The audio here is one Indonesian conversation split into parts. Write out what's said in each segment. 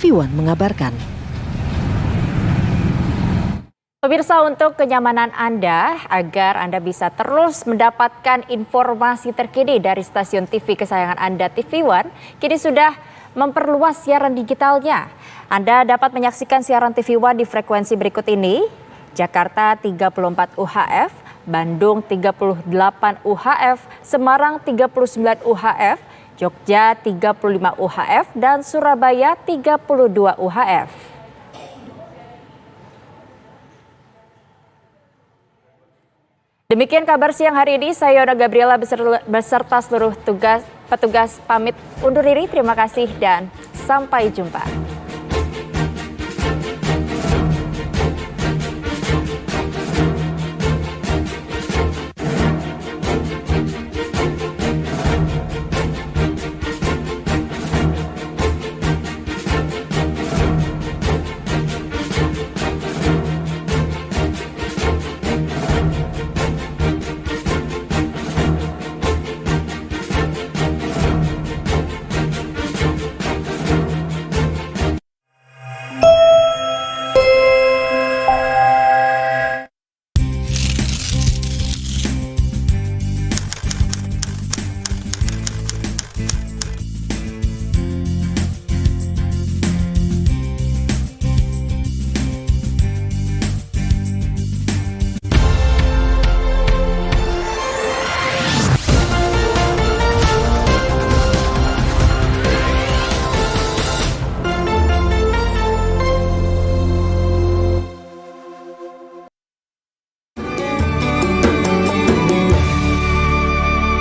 Fiwan mengabarkan. Pemirsa, untuk kenyamanan Anda, agar Anda bisa terus mendapatkan informasi terkini dari stasiun TV kesayangan Anda, TV One, kini sudah memperluas siaran digitalnya. Anda dapat menyaksikan siaran TV One di frekuensi berikut ini: Jakarta 34 UHF, Bandung 38 UHF, Semarang 39 UHF, Jogja 35 UHF, dan Surabaya 32 UHF. Demikian kabar siang hari ini, saya Yona Gabriela beserta seluruh petugas pamit undur diri. Terima kasih dan sampai jumpa.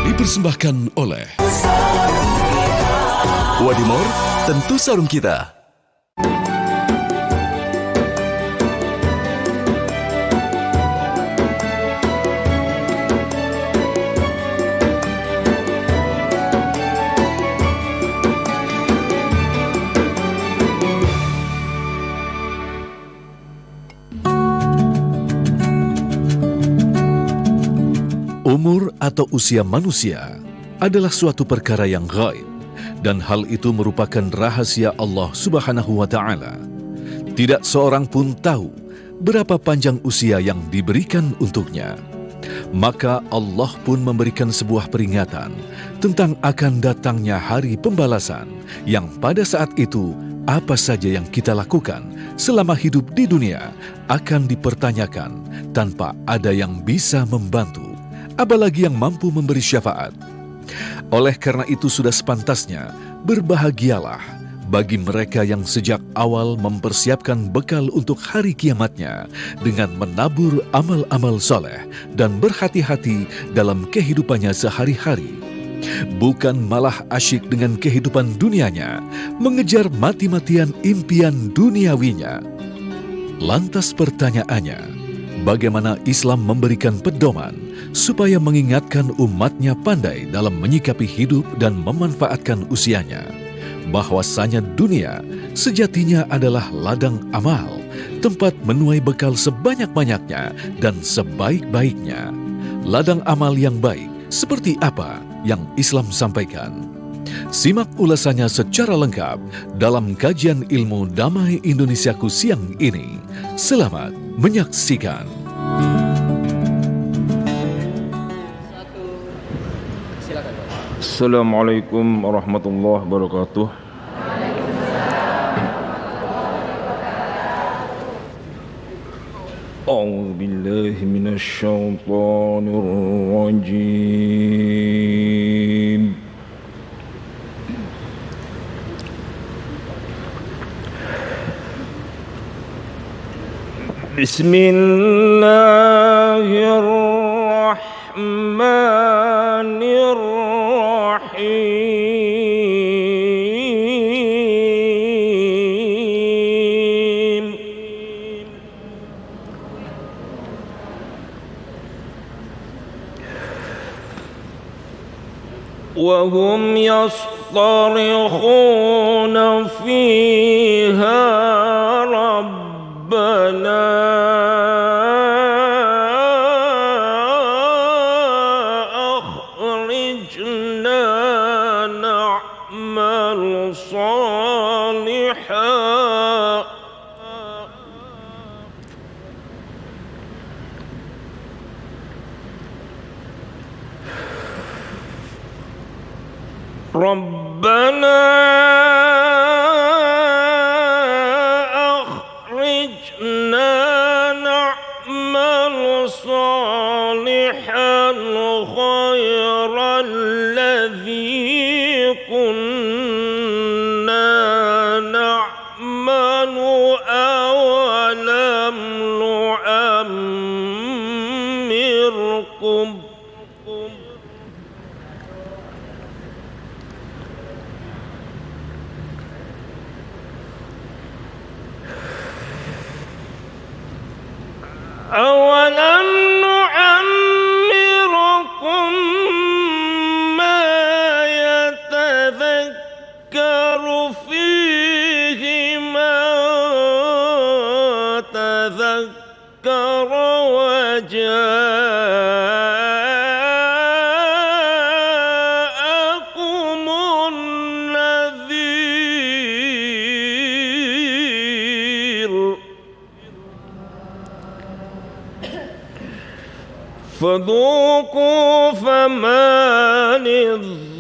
Dipersembahkan oleh Wadimor, tentu sarung kita. Umur atau usia manusia adalah suatu perkara yang gaib, dan hal itu merupakan rahasia Allah Subhanahu wa Ta'ala. Tidak seorang pun tahu berapa panjang usia yang diberikan untuknya. Maka Allah pun memberikan sebuah peringatan tentang akan datangnya hari pembalasan, yang pada saat itu apa saja yang kita lakukan selama hidup di dunia akan dipertanyakan tanpa ada yang bisa membantu, apalagi yang mampu memberi syafaat. Oleh karena itu sudah sepantasnya berbahagialah bagi mereka yang sejak awal mempersiapkan bekal untuk hari kiamatnya dengan menabur amal-amal soleh dan berhati-hati dalam kehidupannya sehari-hari. Bukan malah asyik dengan kehidupan dunianya, mengejar mati-matian impian duniawinya. Lantas pertanyaannya, bagaimana Islam memberikan pedoman supaya mengingatkan umatnya pandai dalam menyikapi hidup dan memanfaatkan usianya, bahwasanya dunia sejatinya adalah ladang amal, tempat menuai bekal sebanyak-banyaknya dan sebaik-baiknya. Ladang amal yang baik seperti apa yang Islam sampaikan? Simak ulasannya secara lengkap dalam kajian ilmu Damai Indonesiaku siang ini. Selamat menyaksikan. Assalamualaikum warahmatullahi wabarakatuh. A'udzu billahi minasyaitonir rajim. Bismillahirrahmanirrahim. Wa hum yastarihuna fiha rabbana akhrijna na'mal salihan ربنا أخرجنا نعمل صالحا غير الذي كنا نعمل أولم نعمركم أولم نعمركم ما يتذكر فيه من تذكر وجاءكم النذير فذوقوا فما للظالمين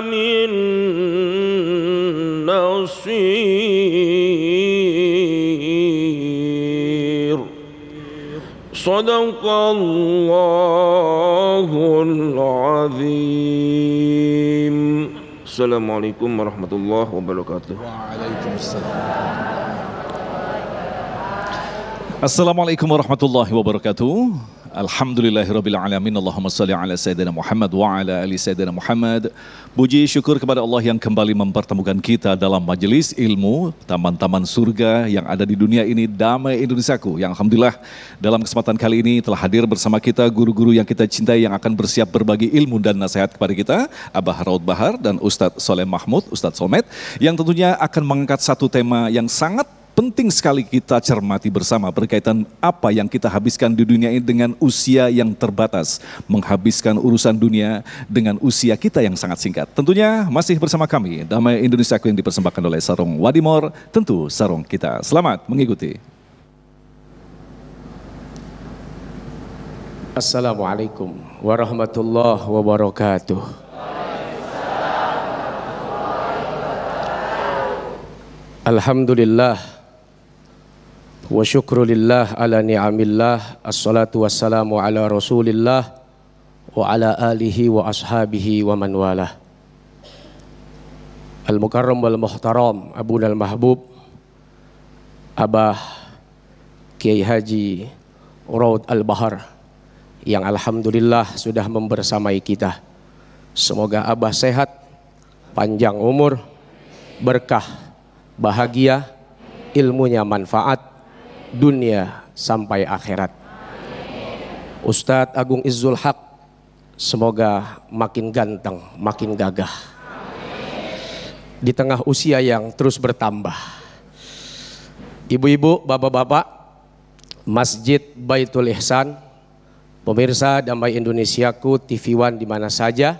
من نصير صدق الله العظيم. Assalamualaikum warahmatullahi wabarakatuh. Assalamualaikum warahmatullahi wabarakatuh. Alhamdulillahirabbil alamin. Allahumma shalli ala sayyidina Muhammad wa ala ali sayyidina Muhammad. Puji syukur kepada Allah yang kembali mempertemukan kita dalam majelis ilmu taman-taman surga yang ada di dunia ini, Damai Indonesiaku. Yang alhamdulillah dalam kesempatan kali ini telah hadir bersama kita guru-guru yang kita cintai yang akan bersiap berbagi ilmu dan nasihat kepada kita, Abah Raud Bahar dan Ustadz Soleh Mahmud, Ustadz Somed, yang tentunya akan mengangkat satu tema yang sangat penting sekali kita cermati bersama berkaitan apa yang kita habiskan di dunia ini dengan usia yang terbatas. Menghabiskan urusan dunia dengan usia kita yang sangat singkat. Tentunya masih bersama kami, Damai Indonesiaku yang dipersembahkan oleh Sarung Wadimor, tentu sarung kita. Selamat mengikuti. Assalamualaikum warahmatullahi wabarakatuh. Alhamdulillah wa syukrulillah ala ni'amillah, assalatu wassalamu ala rasulillah wa ala alihi wa ashabihi wa man walah. Al-Mukarram wal Muhtaram Abuna al-Mahbub Abah Kiai Haji Raud Al-Bahar yang alhamdulillah sudah membersamai kita. Semoga Abah sehat, panjang umur, berkah, bahagia, ilmunya manfaat dunia sampai akhirat. Ustadz Agung Izzul Haq semoga makin ganteng, makin gagah di tengah usia yang terus bertambah. Ibu-ibu, bapak-bapak, Masjid Baitul Ihsan, pemirsa Damai Indonesiaku, TV One di mana saja,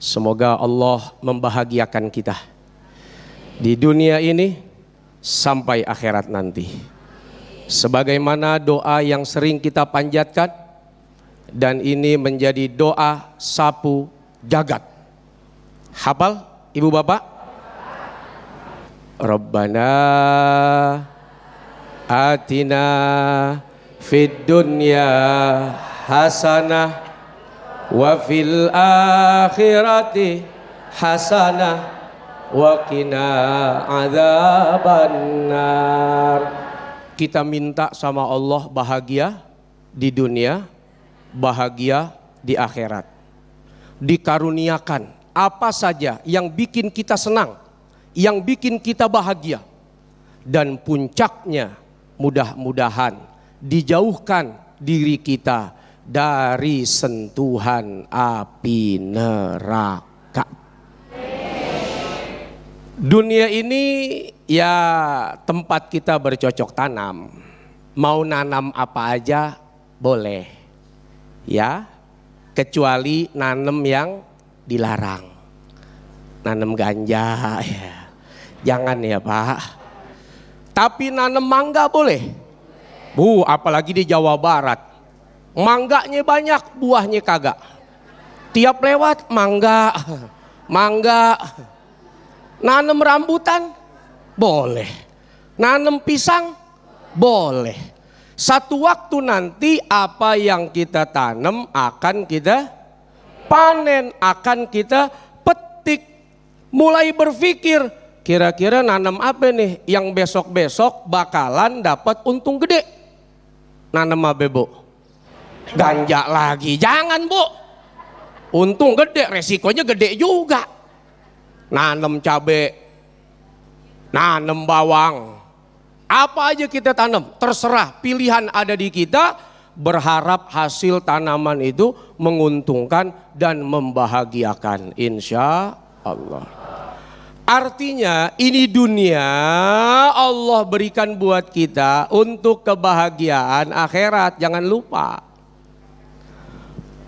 semoga Allah membahagiakan kita di dunia ini sampai akhirat nanti. Sebagaimana doa yang sering kita panjatkan, dan ini menjadi doa sapu jagat. Hafal ibu bapak? Rabbana atina fid dunya hasanah wa fil akhirati hasanah wa qina adzabannar. Kita minta sama Allah bahagia di dunia, bahagia di akhirat. Dikaruniakan apa saja yang bikin kita senang, yang bikin kita bahagia. Dan puncaknya mudah-mudahan dijauhkan diri kita dari sentuhan api neraka. Dunia ini ya tempat kita bercocok tanam. Mau nanam apa aja boleh. Ya, kecuali nanam yang dilarang. nanam ganja ya. Jangan ya Pak. Tapi nanam mangga boleh. Bu, apalagi di Jawa Barat. Mangganya banyak, buahnya kagak. Tiap lewat mangga, mangga. Nanam rambutan boleh. Nanam pisang boleh. Satu waktu nanti apa yang kita tanam akan kita panen, akan kita petik. Mulai berpikir, kira-kira nanam apa nih yang besok-besok bakalan dapat untung gede. Nanam apa Bu? Ganja lagi, jangan Bu. Untung gede, resikonya gede juga. Nanam cabai, nanam bawang. Apa aja kita tanam, terserah, pilihan ada di kita. Berharap hasil tanaman itu menguntungkan dan membahagiakan, insya Allah. Artinya ini dunia Allah berikan buat kita untuk kebahagiaan akhirat, jangan lupa.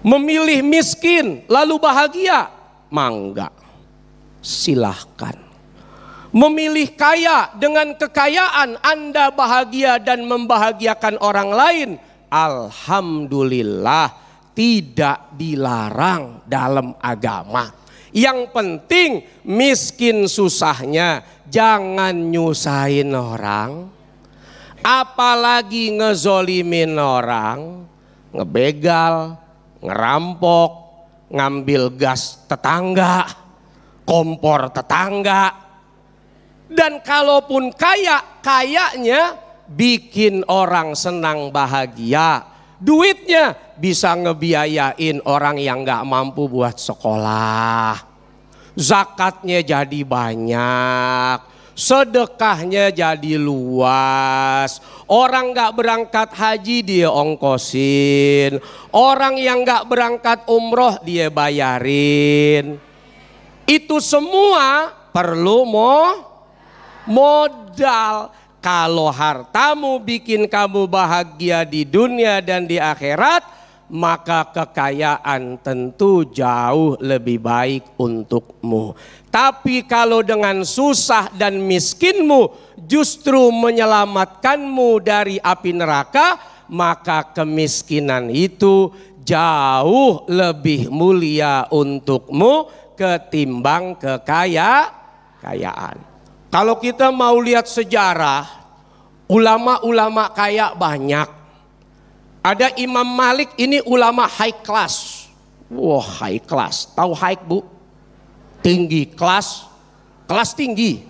Memilih miskin lalu bahagia, mangga, silahkan. Memilih kaya, dengan kekayaan Anda bahagia dan membahagiakan orang lain, alhamdulillah, tidak dilarang dalam agama. Yang penting miskin susahnya, jangan nyusahin orang, apalagi ngezolimin orang, ngebegal, ngerampok, ngambil gas tetangga, kompor tetangga. Dan kalaupun kaya, kayanya bikin orang senang bahagia. Duitnya bisa ngebiayain orang yang gak mampu buat sekolah. Zakatnya jadi banyak. Sedekahnya jadi luas. Orang gak berangkat haji dia ongkosin. Orang yang gak berangkat umroh dia bayarin. Itu semua perlu modal. Kalau hartamu bikin kamu bahagia di dunia dan di akhirat, maka kekayaan tentu jauh lebih baik untukmu. Tapi kalau dengan susah dan miskinmu justru menyelamatkanmu dari api neraka, maka kemiskinan itu jauh lebih mulia untukmu ketimbang kekayaan. Kalau kita mau lihat sejarah, ulama-ulama kaya banyak. Ada Imam Malik, ini ulama high class. Wah, high class. Tahu high Bu? Tinggi, kelas tinggi.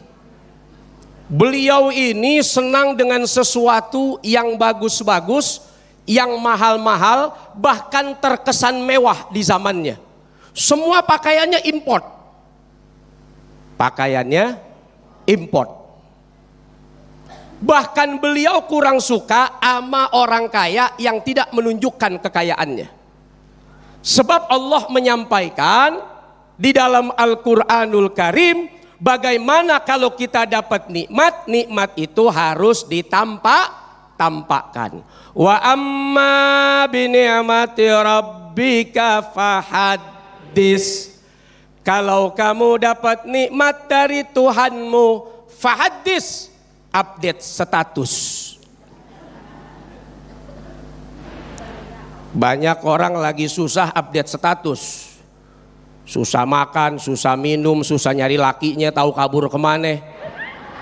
Beliau ini senang dengan sesuatu yang bagus-bagus, yang mahal-mahal, bahkan terkesan mewah di zamannya. Semua pakaiannya import. Pakaiannya import. Bahkan beliau kurang suka sama orang kaya yang tidak menunjukkan kekayaannya. Sebab Allah menyampaikan di dalam Al-Quranul Karim, bagaimana kalau kita dapat nikmat, nikmat itu harus ditampakkan. Wa amma bi ni'mati rabbika fahaddis. Kalau kamu dapat nikmat dari Tuhanmu, fahaddis, update status. Banyak orang lagi susah update status. Susah makan, susah minum, susah nyari lakinya, tahu kabur kemana.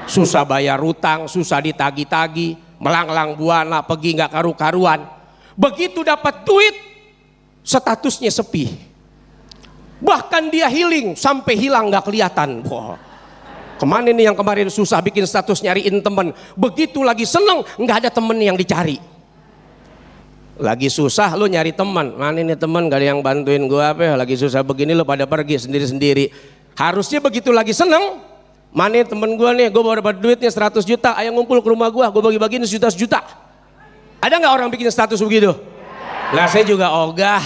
Susah bayar utang, susah ditagi-tagi, melanglang buana, pergi nggak karu-karuan. Begitu dapat duit, statusnya sepi. Bahkan dia healing sampai hilang nggak kelihatan. Wah, kemana nih yang kemarin susah bikin status nyariin temen, begitu lagi seneng nggak ada temen yang dicari. Lagi susah lu nyari teman, mana nih temen gak ada yang bantuin gua apa ya, lagi susah begini lu pada pergi sendiri-sendiri. Harusnya begitu lagi seneng, mana temen gua nih, gua baru dapat duitnya 100 juta, ayo ngumpul ke rumah gua bagi-bagiin sejuta-sejuta. Ada nggak orang bikin status begitu? Lah saya juga ogah.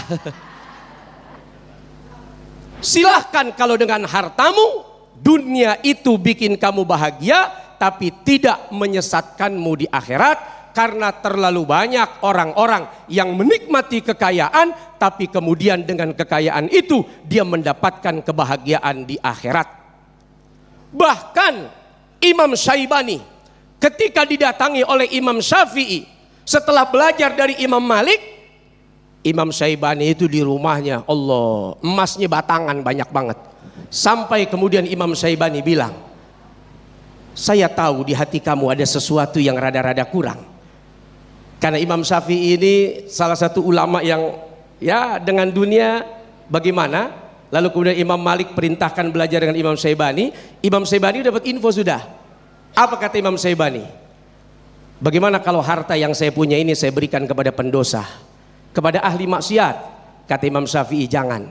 Silahkan kalau dengan hartamu, dunia itu bikin kamu bahagia, tapi tidak menyesatkanmu di akhirat. Karena terlalu banyak orang-orang yang menikmati kekayaan, tapi kemudian dengan kekayaan itu dia mendapatkan kebahagiaan di akhirat. Bahkan Imam Syaibani ketika didatangi oleh Imam Syafi'i setelah belajar dari Imam Malik, Imam Syaibani itu di rumahnya, Allah, emasnya batangan banyak banget. Sampai kemudian Imam Syaibani bilang, saya tahu di hati kamu ada sesuatu yang rada-rada kurang. Karena Imam Syafi'i ini salah satu ulama yang ya dengan dunia bagaimana. Lalu kemudian Imam Malik perintahkan belajar dengan Imam Syaibani. Imam Syaibani dapat info sudah. Apa kata Imam Syaibani? Bagaimana kalau harta yang saya punya ini saya berikan kepada pendosa, kepada ahli maksiat? Kata Imam Syafi'i, jangan.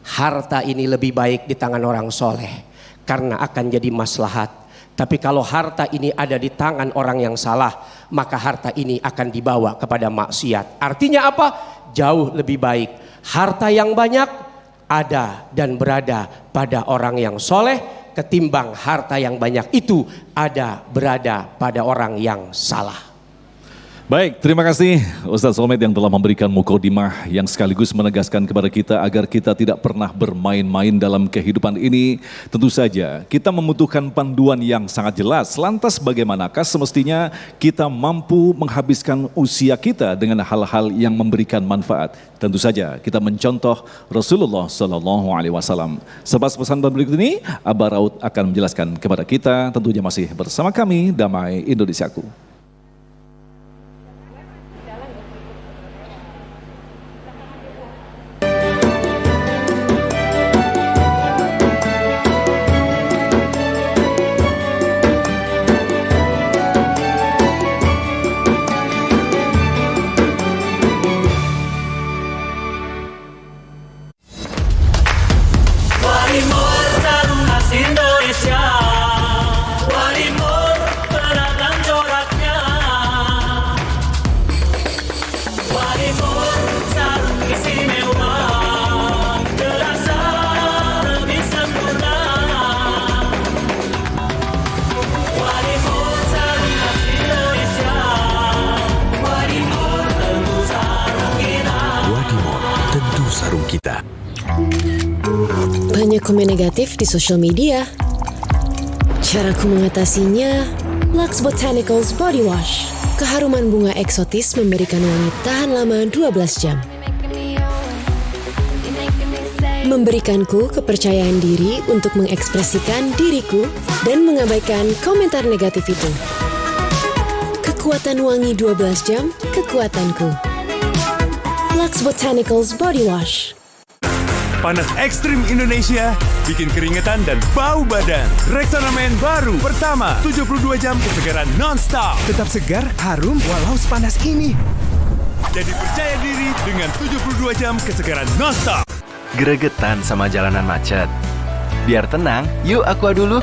Harta ini lebih baik di tangan orang soleh karena akan jadi maslahat. Tapi kalau harta ini ada di tangan orang yang salah, maka harta ini akan dibawa kepada maksiat. Artinya apa? Jauh lebih baik harta yang banyak ada dan berada pada orang yang soleh ketimbang harta yang banyak itu ada berada pada orang yang salah. Baik, terima kasih Ustaz Somad yang telah memberikan mukadimah yang sekaligus menegaskan kepada kita agar kita tidak pernah bermain-main dalam kehidupan ini. Tentu saja kita membutuhkan panduan yang sangat jelas. Lantas bagaimanakah semestinya kita mampu menghabiskan usia kita dengan hal-hal yang memberikan manfaat? Tentu saja kita mencontoh Rasulullah SAW. Sebab pesan berikut ini, Abah Raud akan menjelaskan kepada kita. Tentunya masih bersama kami, Damai Indonesiaku. Banyak komen negatif di sosial media. Caraku mengatasinya, Lux Botanicals Body Wash. Keharuman bunga eksotis memberikan wangi tahan lama 12 jam. Memberikanku kepercayaan diri untuk mengekspresikan diriku dan mengabaikan komentar negatif itu. Kekuatan wangi 12 jam, kekuatanku. Lux Botanicals Body Wash. Panas ekstrim Indonesia bikin keringetan dan bau badan. Rexona Men baru pertama 72 jam kesegaran non-stop. Tetap segar, harum walau sepanas ini. Jadi percaya diri dengan 72 jam kesegaran non-stop. Gregetan sama jalanan macet? Biar tenang, yuk Aqua dulu.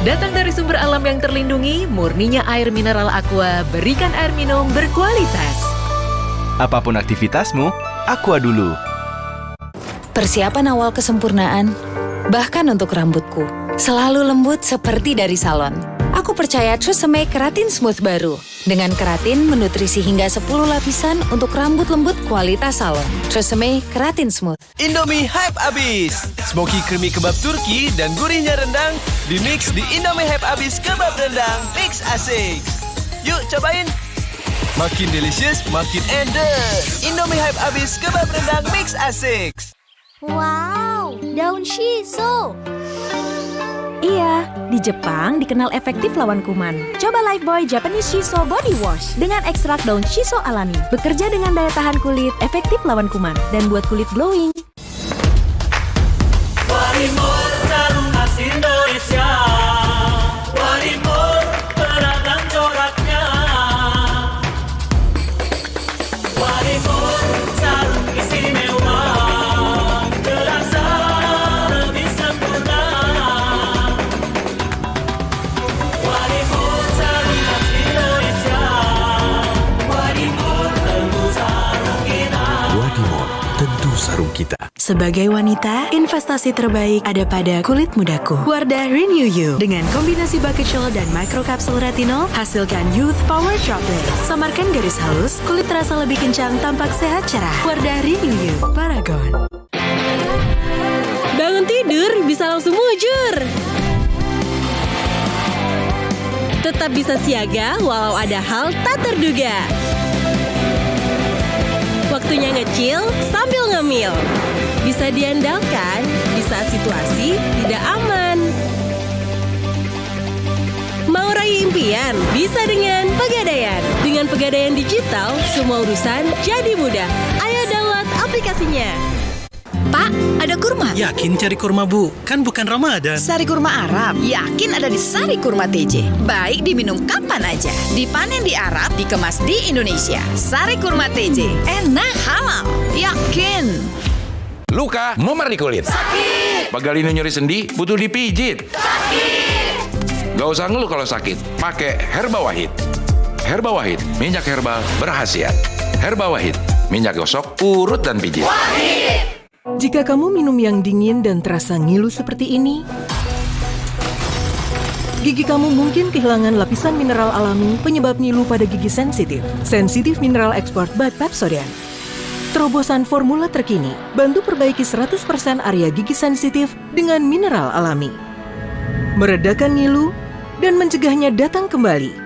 Datang dari sumber alam yang terlindungi, murninya air mineral Aqua, berikan air minum berkualitas. Apapun aktivitasmu, Aqua dulu. Persiapan awal kesempurnaan, bahkan untuk rambutku, selalu lembut seperti dari salon. Aku percaya TRESemmé Keratin Smooth baru. Dengan keratin menutrisi hingga 10 lapisan untuk rambut lembut kualitas salon. TRESemmé Keratin Smooth. Indomie Hype Abis. Smoky creamy kebab Turki dan gurihnya rendang dimix di Indomie Hype Abis kebab rendang. Mix asik. Yuk cobain. Makin delicious, makin enders. Indomie Hype Abis kebab rendang mix asik. Wow, daun shiso. Iya, di Jepang dikenal efektif lawan kuman. Coba Lifebuoy Japanese Shiso Body Wash dengan ekstrak daun shiso alami. Bekerja dengan daya tahan kulit, efektif lawan kuman, dan buat kulit glowing. Warimor Sarung Khas Indonesia. Warimor beragam coraknya. Warimor sarung istimewa. Terasa lebih sempurna. Warimor sarung khas Indonesia. Warimor tentu sarung kita. Warimor tentu sarung kita. Sebagai wanita, investasi terbaik ada pada kulit mudaku. Wardah Renew You. Dengan kombinasi Bakuchiol dan microcapsule retinol, hasilkan Youth Power Chocolate. Samarkan garis halus, kulit terasa lebih kencang, tampak sehat cerah. Wardah Renew You. Paragon. Bangun tidur, bisa langsung mujur. tetap bisa siaga walau ada hal tak terduga. Waktunya ngecil sambil ngemil. Bisa diandalkan di saat situasi tidak aman. Mau raih impian? Bisa dengan Pegadaian. Dengan Pegadaian digital, semua urusan jadi mudah. Ayo download aplikasinya. Pak, ada kurma? Yakin cari kurma, Bu? Kan bukan Ramadan. Sari kurma Arab? Yakin ada di Sari Kurma TJ. Baik diminum kapan aja. Dipanen di Arab, dikemas di Indonesia. Sari Kurma TJ. Enak, halal. Yakin. Luka, memar di kulit. Sakit. Pagalino nyeri sendi, butuh dipijit. Sakit. Gak usah ngeluh kalau sakit. Pakai Herba Wahid. Herba Wahid, minyak herbal berkhasiat. Herba Wahid, minyak gosok, urut dan pijit. Wahid. Jika kamu minum yang dingin dan terasa ngilu seperti ini, gigi kamu mungkin kehilangan lapisan mineral alami penyebab ngilu pada gigi sensitif. Sensitif Mineral Export by Pepsodent. Terobosan formula terkini, bantu perbaiki 100% area gigi sensitif dengan mineral alami. Meredakan ngilu dan mencegahnya datang kembali.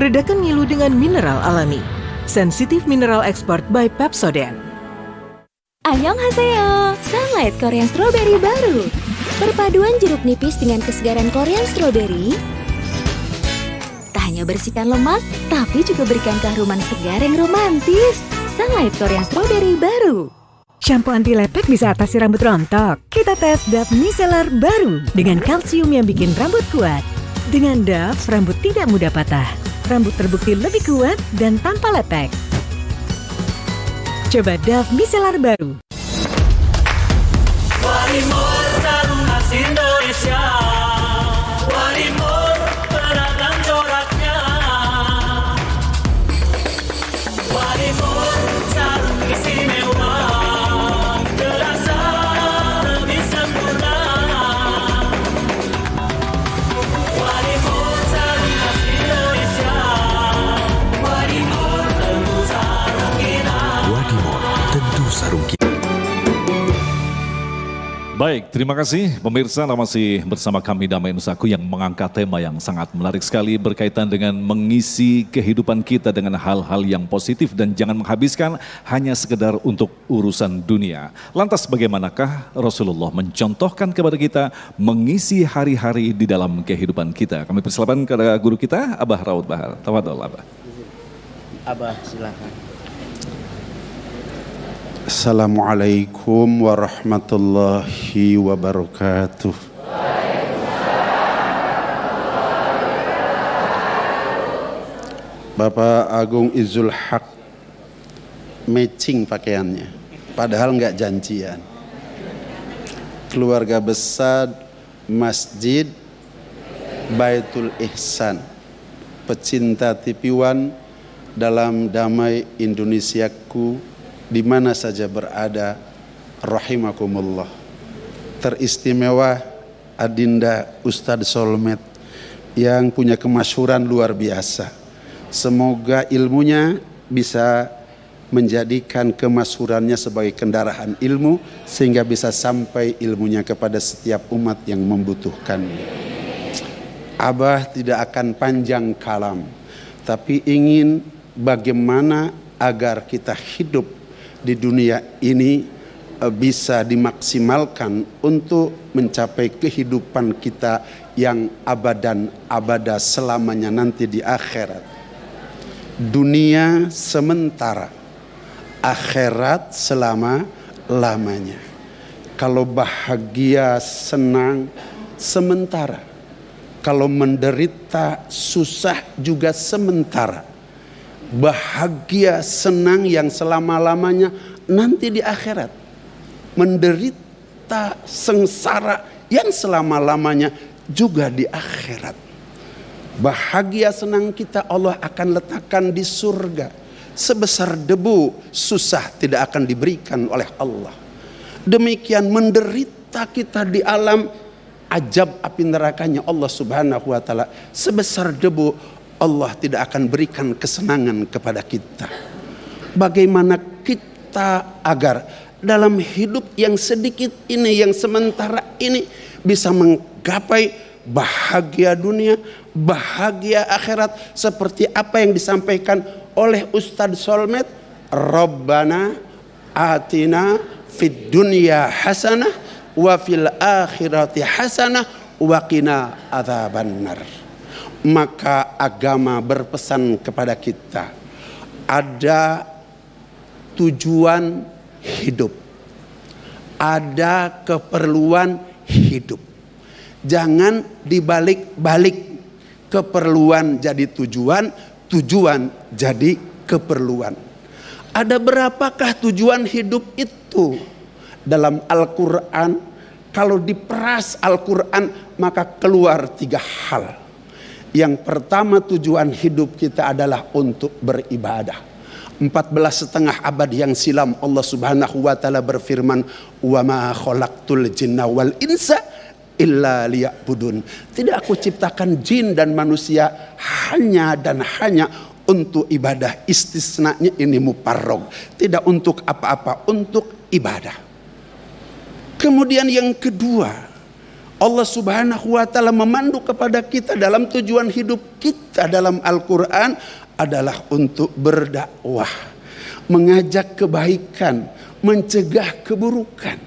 Redakan ngilu dengan mineral alami. Sensitif Mineral Export by Pepsodent. Annyeonghaseyo, Sunlight Korean Strawberry baru. Perpaduan jeruk nipis dengan kesegaran Korean Strawberry tak hanya bersihkan lemak, tapi juga berikan keharuman segar yang romantis. Sunlight Korean Strawberry baru. Shampoo anti lepek bisa atasi rambut rontok. Kita tes Dove Micellar baru dengan kalsium yang bikin rambut kuat. Dengan Dove, rambut tidak mudah patah. Rambut terbukti lebih kuat dan tanpa lepek. Coba Dove Micellar baru. Warimor Taruna Indonesia. Warimor beragam coraknya. Warimor sarung istimewa. Terasa lebih sempurna. Warimor Taruna Indonesia. Warimor tentu sarung kita. Warimor tentu sarung kita. Baik, terima kasih pemirsa, masih bersama kami Damai Nusaku yang mengangkat tema yang sangat menarik sekali berkaitan dengan mengisi kehidupan kita dengan hal-hal yang positif dan jangan menghabiskan hanya sekedar untuk urusan dunia. Lantas bagaimanakah Rasulullah mencontohkan kepada kita mengisi hari-hari di dalam kehidupan kita? Kami persilakan kepada guru kita, Abah Raud Bahar. Tafadhol, Abah. Abah, silakan. Assalamualaikum warahmatullahi wabarakatuh. Bapak Agung Izul Haq matching pakaiannya, padahal nggak janjian. Keluarga besar Masjid Baitul Ihsan, pecinta TV One dalam Damai Indonesiaku di mana saja berada, rahimakumullah. Teristimewa Adinda Ustadz Solmed yang punya kemasyhuran luar biasa. Semoga ilmunya bisa menjadikan kemasyhurannya sebagai kendaraan ilmu sehingga bisa sampai ilmunya kepada setiap umat yang membutuhkannya. Abah tidak akan panjang kalam, tapi ingin bagaimana agar kita hidup di dunia ini bisa dimaksimalkan untuk mencapai kehidupan kita yang abadan abada selamanya nanti di akhirat. Dunia sementara, akhirat selama-lamanya. Kalau bahagia, senang, sementara. Kalau menderita, susah juga sementara. Bahagia, senang yang selama-lamanya nanti di akhirat. Menderita, sengsara yang selama-lamanya juga di akhirat. Bahagia, senang kita Allah akan letakkan di surga. Sebesar debu, susah tidak akan diberikan oleh Allah. Demikian menderita kita di alam, ajab api nerakanya Allah subhanahu wa ta'ala. Sebesar debu, Allah tidak akan berikan kesenangan kepada kita. Bagaimana kita agar dalam hidup yang sedikit ini, yang sementara ini bisa menggapai bahagia dunia, bahagia akhirat, seperti apa yang disampaikan oleh Ustadz Solmed. Rabbana atina fid dunya hasanah wa fil akhirati hasanah wa qina adzabannar. Maka agama berpesan kepada kita, ada tujuan hidup, ada keperluan hidup. Jangan dibalik-balik, keperluan jadi tujuan, tujuan jadi keperluan. Ada berapakah tujuan hidup itu? Dalam Al-Quran, kalau diperas Al-Quran maka keluar 3 hal. Yang pertama, tujuan hidup kita adalah untuk beribadah. 14,5 abad yang silam Allah Subhanahu wa taala berfirman, "Wa ma khalaqtul jinna wal insa illa liya'budun." Tidak aku ciptakan jin dan manusia hanya dan hanya untuk ibadah. Istisnanya ini muparrog, tidak untuk apa-apa, untuk ibadah. Kemudian yang kedua, Allah Subhanahu wa taala memandu kepada kita dalam tujuan hidup kita dalam Al-Qur'an adalah untuk berdakwah, mengajak kebaikan, mencegah keburukan.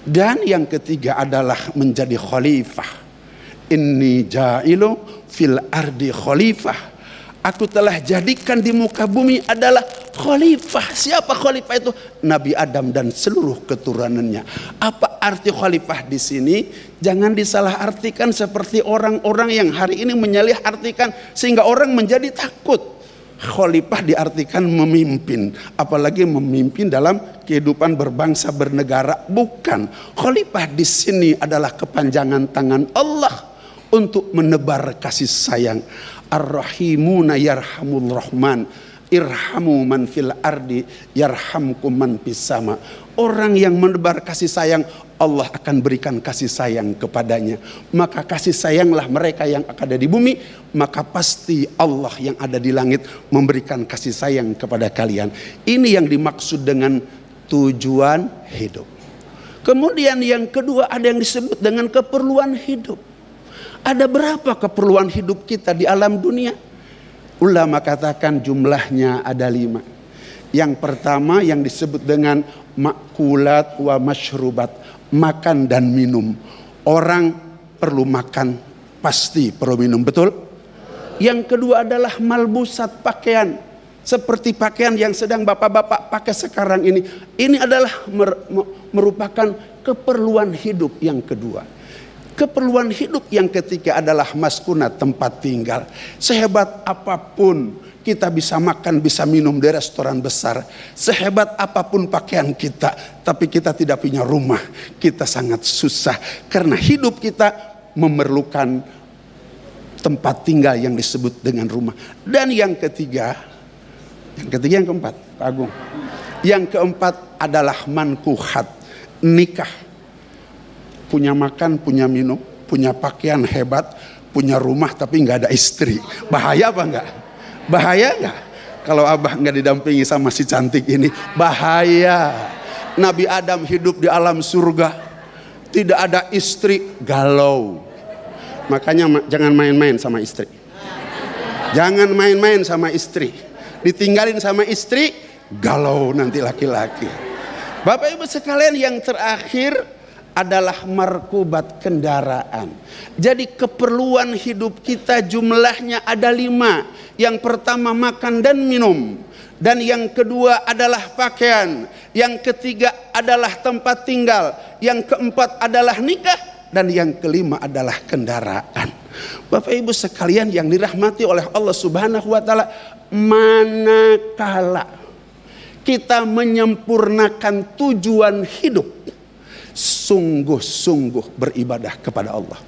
Dan yang ketiga adalah menjadi khalifah. Inni ja'ilu fil ardi khalifah. Aku telah jadikan di muka bumi adalah khalifah. Siapa khalifah itu? Nabi Adam dan seluruh keturunannya. Apa arti khalifah di sini? Jangan disalahartikan seperti orang-orang yang hari ini menyalih artikan sehingga orang menjadi takut. Khalifah diartikan memimpin, apalagi memimpin dalam kehidupan berbangsa bernegara. Bukan. Khalifah di sini adalah kepanjangan tangan Allah untuk menebar kasih sayang. Ar-Rahimuna yarhamul Rahman, irhamu man fil ardi yarhamkum man fis sama. Orang yang menebar kasih sayang, Allah akan berikan kasih sayang kepadanya. Maka kasih sayanglah mereka yang ada di bumi, maka pasti Allah yang ada di langit memberikan kasih sayang kepada kalian. Ini yang dimaksud dengan tujuan hidup. Kemudian yang kedua ada yang disebut dengan keperluan hidup. Ada berapa keperluan hidup kita di alam dunia? Ulama katakan jumlahnya ada 5. Yang pertama yang disebut dengan makulat wa masyrubat, makan dan minum. Orang perlu makan, pasti perlu minum, betul? Yang kedua adalah malbusat, pakaian. Seperti pakaian yang sedang bapak-bapak pakai sekarang ini. Ini adalah merupakan keperluan hidup yang kedua. Keperluan hidup yang ketiga adalah maskunat, tempat tinggal. Sehebat apapun kita bisa makan, bisa minum di restoran besar. Sehebat apapun pakaian kita, tapi kita tidak punya rumah, kita sangat susah. Karena hidup kita memerlukan tempat tinggal yang disebut dengan rumah. Dan yang ketiga yang keempat, Pak Agung. Yang keempat adalah mankuhat, nikah. Punya makan, punya minum, punya pakaian hebat, punya rumah tapi nggak ada istri. Bahaya apa enggak? Bahaya nggak? Kalau abah nggak didampingi sama si cantik ini, bahaya. Nabi Adam hidup di alam surga, tidak ada istri, galau. Makanya jangan main-main sama istri. Jangan main-main sama istri. Ditinggalin sama istri, galau nanti laki-laki. Bapak Ibu sekalian, yang terakhir adalah markubat, kendaraan. Jadi keperluan hidup kita jumlahnya ada 5. Yang pertama makan dan minum. Dan yang kedua adalah pakaian. Yang ketiga adalah tempat tinggal. Yang keempat adalah nikah. Dan yang kelima adalah kendaraan. Bapak Ibu sekalian yang dirahmati oleh Allah Subhanahu wa taala, manakala kita menyempurnakan tujuan hidup, sungguh-sungguh beribadah kepada Allah.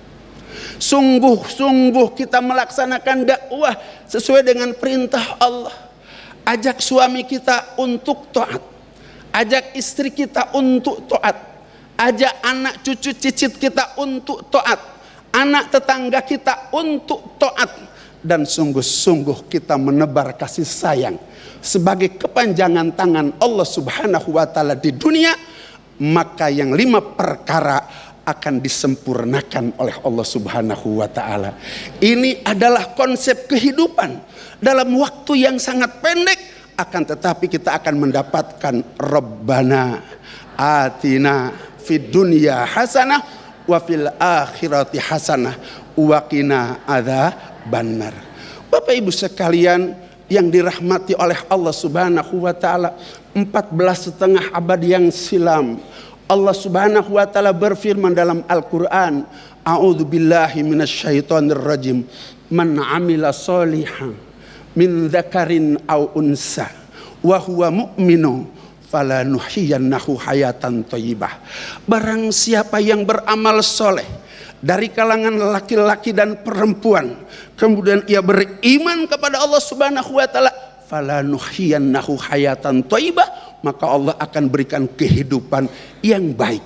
Sungguh-sungguh kita melaksanakan dakwah sesuai dengan perintah Allah. Ajak suami kita untuk taat. Ajak istri kita untuk taat. Ajak anak cucu cicit kita untuk taat. Anak tetangga kita untuk taat. Dan sungguh-sungguh kita menebar kasih sayang sebagai kepanjangan tangan Allah Subhanahu wa taala di dunia. Maka yang 5 perkara akan disempurnakan oleh Allah Subhanahu wa taala. Ini adalah konsep kehidupan dalam waktu yang sangat pendek, akan tetapi kita akan mendapatkan Rabbana atina fid dunya hasanah wa fil akhirati hasanah wa qina adzabannar. Bapak Ibu sekalian yang dirahmati oleh Allah Subhanahu wa taala, 14,5 abad yang silam Allah Subhanahu wa taala berfirman dalam Al-Qur'an, A'udzu billahi minasyaitonir rajim. Man 'amila sholihan min dzakarin aw unsa wa huwa mu'minun falanuhyiyannahu hayatan thayyibah. Barang siapa yang beramal soleh dari kalangan laki-laki dan perempuan, kemudian ia beriman kepada Allah Subhanahu wa taala, falanuhyiyannahu hayatan thayyibah, maka Allah akan berikan kehidupan yang baik.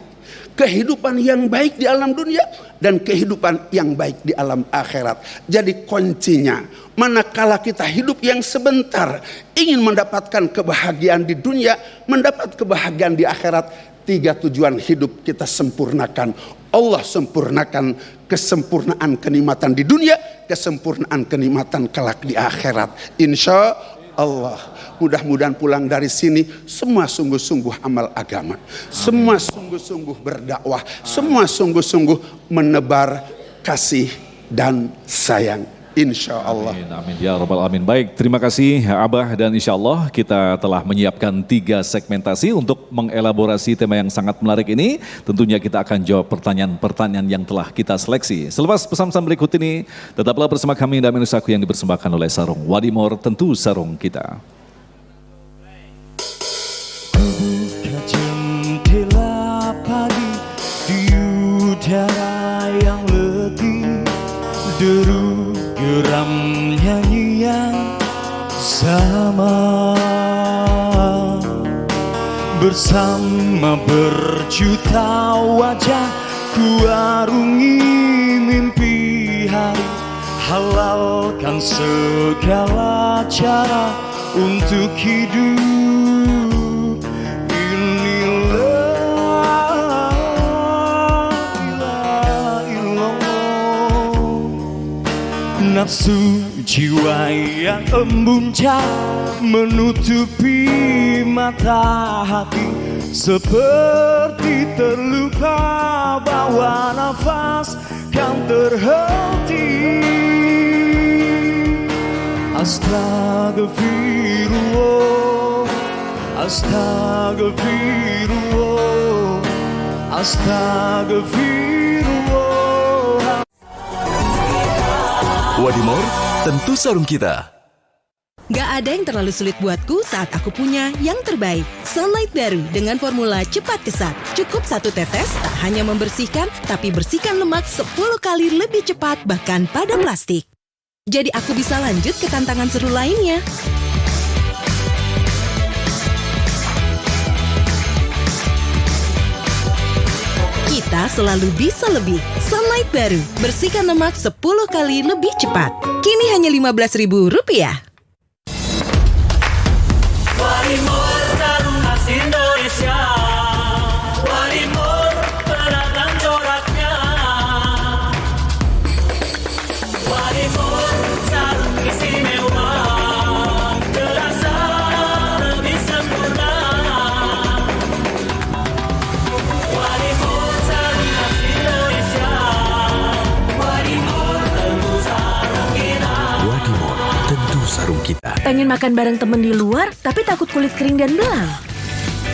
Kehidupan yang baik di alam dunia dan kehidupan yang baik di alam akhirat. Jadi kuncinya, manakala kita hidup yang sebentar, ingin mendapatkan kebahagiaan di dunia, mendapat kebahagiaan di akhirat, 3 tujuan hidup kita sempurnakan. Allah sempurnakan kesempurnaan kenikmatan di dunia, kesempurnaan kenikmatan kelak di akhirat. Insya Allah. Mudah-mudahan pulang dari sini semua sungguh-sungguh amal agama, semua sungguh-sungguh berdakwah, semua sungguh-sungguh menebar kasih dan sayang. Insya Allah. Amin, amin ya Rabbal Alamin. Baik, terima kasih Abah, dan insya Allah kita telah menyiapkan 3 segmentasi untuk mengelaborasi tema yang sangat menarik ini. Tentunya kita akan jawab pertanyaan-pertanyaan yang telah kita seleksi. Selepas pesan-pesan berikut ini, tetaplah bersama kami dalam Menusaku yang dipersembahkan oleh Sarung Wadimor, tentu sarung kita. Buka jendela pagi di udara yang letih, deru geram nyanyian sama, bersama berjuta wajah ku arungi mimpi hari, halalkan segala cara untuk hidup. Nafsu jiwa yang embunca menutupi mata hati, seperti terluka bawa nafas kan terhenti. Astagfirullah, astagfirullah, astagfirullah. Wadimor, tentu sarung kita. Gak ada yang terlalu sulit buatku saat aku punya yang terbaik. Sunlight baru dengan formula cepat kesat. Cukup 1 tetes, tak hanya membersihkan, tapi bersihkan lemak 10 kali lebih cepat bahkan pada plastik. Jadi aku bisa lanjut ke tantangan seru lainnya. Kita selalu bisa lebih. Sunlight baru, bersihkan lemak 10 kali lebih cepat. Kini hanya Rp15.000. Wadimor sarung khas Indonesia, Wadimor beragam coraknya, Wadimor sarung istimewa, terasa lebih sempurna. Wadimor sarung khas Indonesia, Wadimor tentu sarung kita. Wadimor, tentu sarung kita. Pengen makan bareng temen di luar, tapi takut kulit kering dan belang?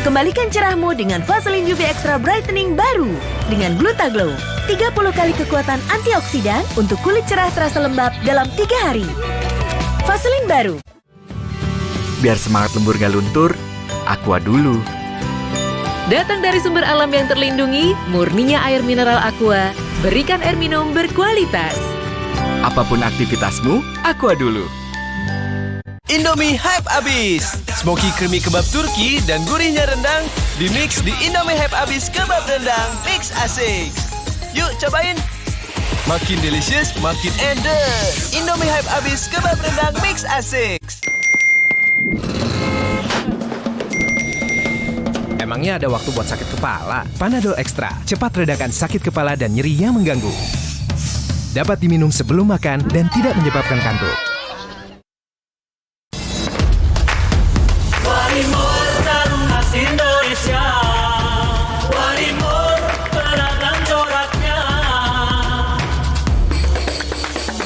Kembalikan cerahmu dengan Vaseline UV Extra Brightening baru. Dengan Glutaglow, 30 kali kekuatan antioksidan untuk kulit cerah terasa lembab dalam 3 hari. Vaseline baru. Biar semangat lembur gak luntur, Aqua dulu. Datang dari sumber alam yang terlindungi, murninya air mineral Aqua, berikan air minum berkualitas. Apapun aktivitasmu, Aqua dulu. Indomie hype abis. Smoky creamy kebab Turki dan gurihnya rendang dimix di Indomie hype abis kebab rendang. Mix asik. Yuk cobain. Makin delicious, makin endes. Indomie hype abis kebab rendang mix asik. Emangnya Emangnya ada waktu buat sakit kepala? Panadol Extra, cepat redakan sakit kepala dan nyeri yang mengganggu. Dapat diminum sebelum makan dan tidak menyebabkan kantuk. Warimor Taruna Indonesia, Warimor beragam coraknya,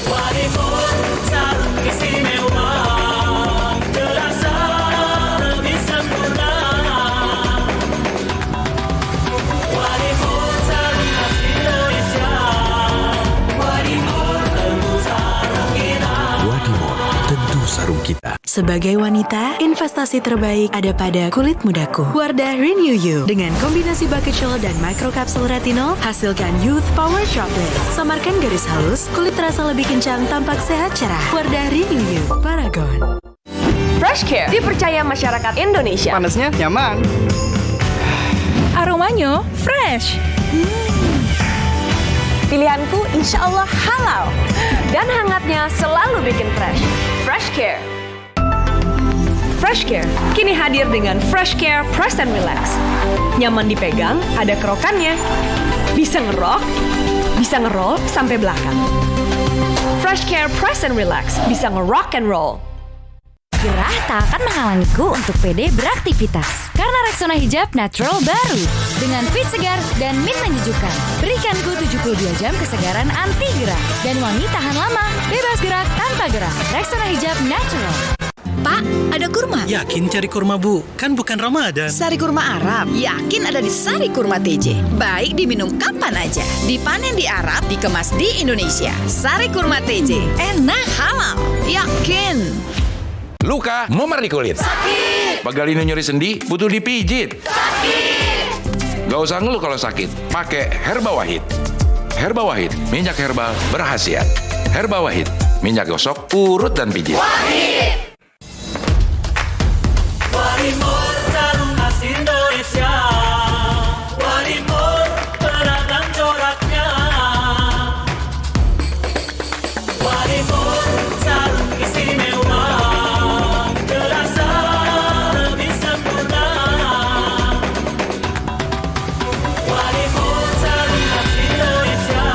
Warimor sarung istimewa, terasa lebih sempurna. Warimor sarung Indonesia, Warimor tentu sarung kita. Wadimor, tentu sarung kita. Sebagai wanita, investasi terbaik ada pada kulit mudaku. Wardah Renew You. Dengan kombinasi Bakersol dan microcapsule retinol, hasilkan Youth Power Chocolate. Samarkan garis halus, kulit terasa lebih kencang, tampak sehat cerah. Wardah Renew You. Paragon. Fresh Care dipercaya masyarakat Indonesia. Panasnya nyaman. Aromanya fresh. Pilihanku insya Allah halal. Dan hangatnya selalu bikin fresh. Fresh Care. Fresh Care kini hadir dengan Fresh Care Press and Relax. Nyaman dipegang, ada kerokannya. Bisa ngerok, bisa ngeroll sampai belakang. Fresh Care Press and Relax bisa ngerock and roll. Gerah tak akan menghalangiku untuk pede beraktivitas. Karena Rexona Hijab Natural baru. Dengan fit segar dan mint menyejukkan. Berikanku 72 jam kesegaran anti gerah. Dan wangi tahan lama, bebas gerak tanpa gerah. Rexona Hijab Natural. Pak, ada kurma? Yakin cari kurma, Bu? Kan bukan Ramadan. Sari kurma Arab? Yakin ada di Sari Kurma TJ. Baik diminum kapan aja. Dipanen di Arab, dikemas di Indonesia. Sari Kurma TJ. Enak, halal. Yakin. Luka, memar di kulit. Sakit. Pegalinu nyeri sendi, butuh dipijit. Sakit. Gak usah ngeluh kalau sakit. Pakai Herba Wahid. Herba Wahid, minyak herbal berkhasiat. Herba Wahid, minyak gosok, urut dan pijit. Wahid. Warimor Taruna Indonesia, Warimor beragam coraknya, Warimor sarung istimewa, terasa lebih sempurna. Warimor sarung Indonesia,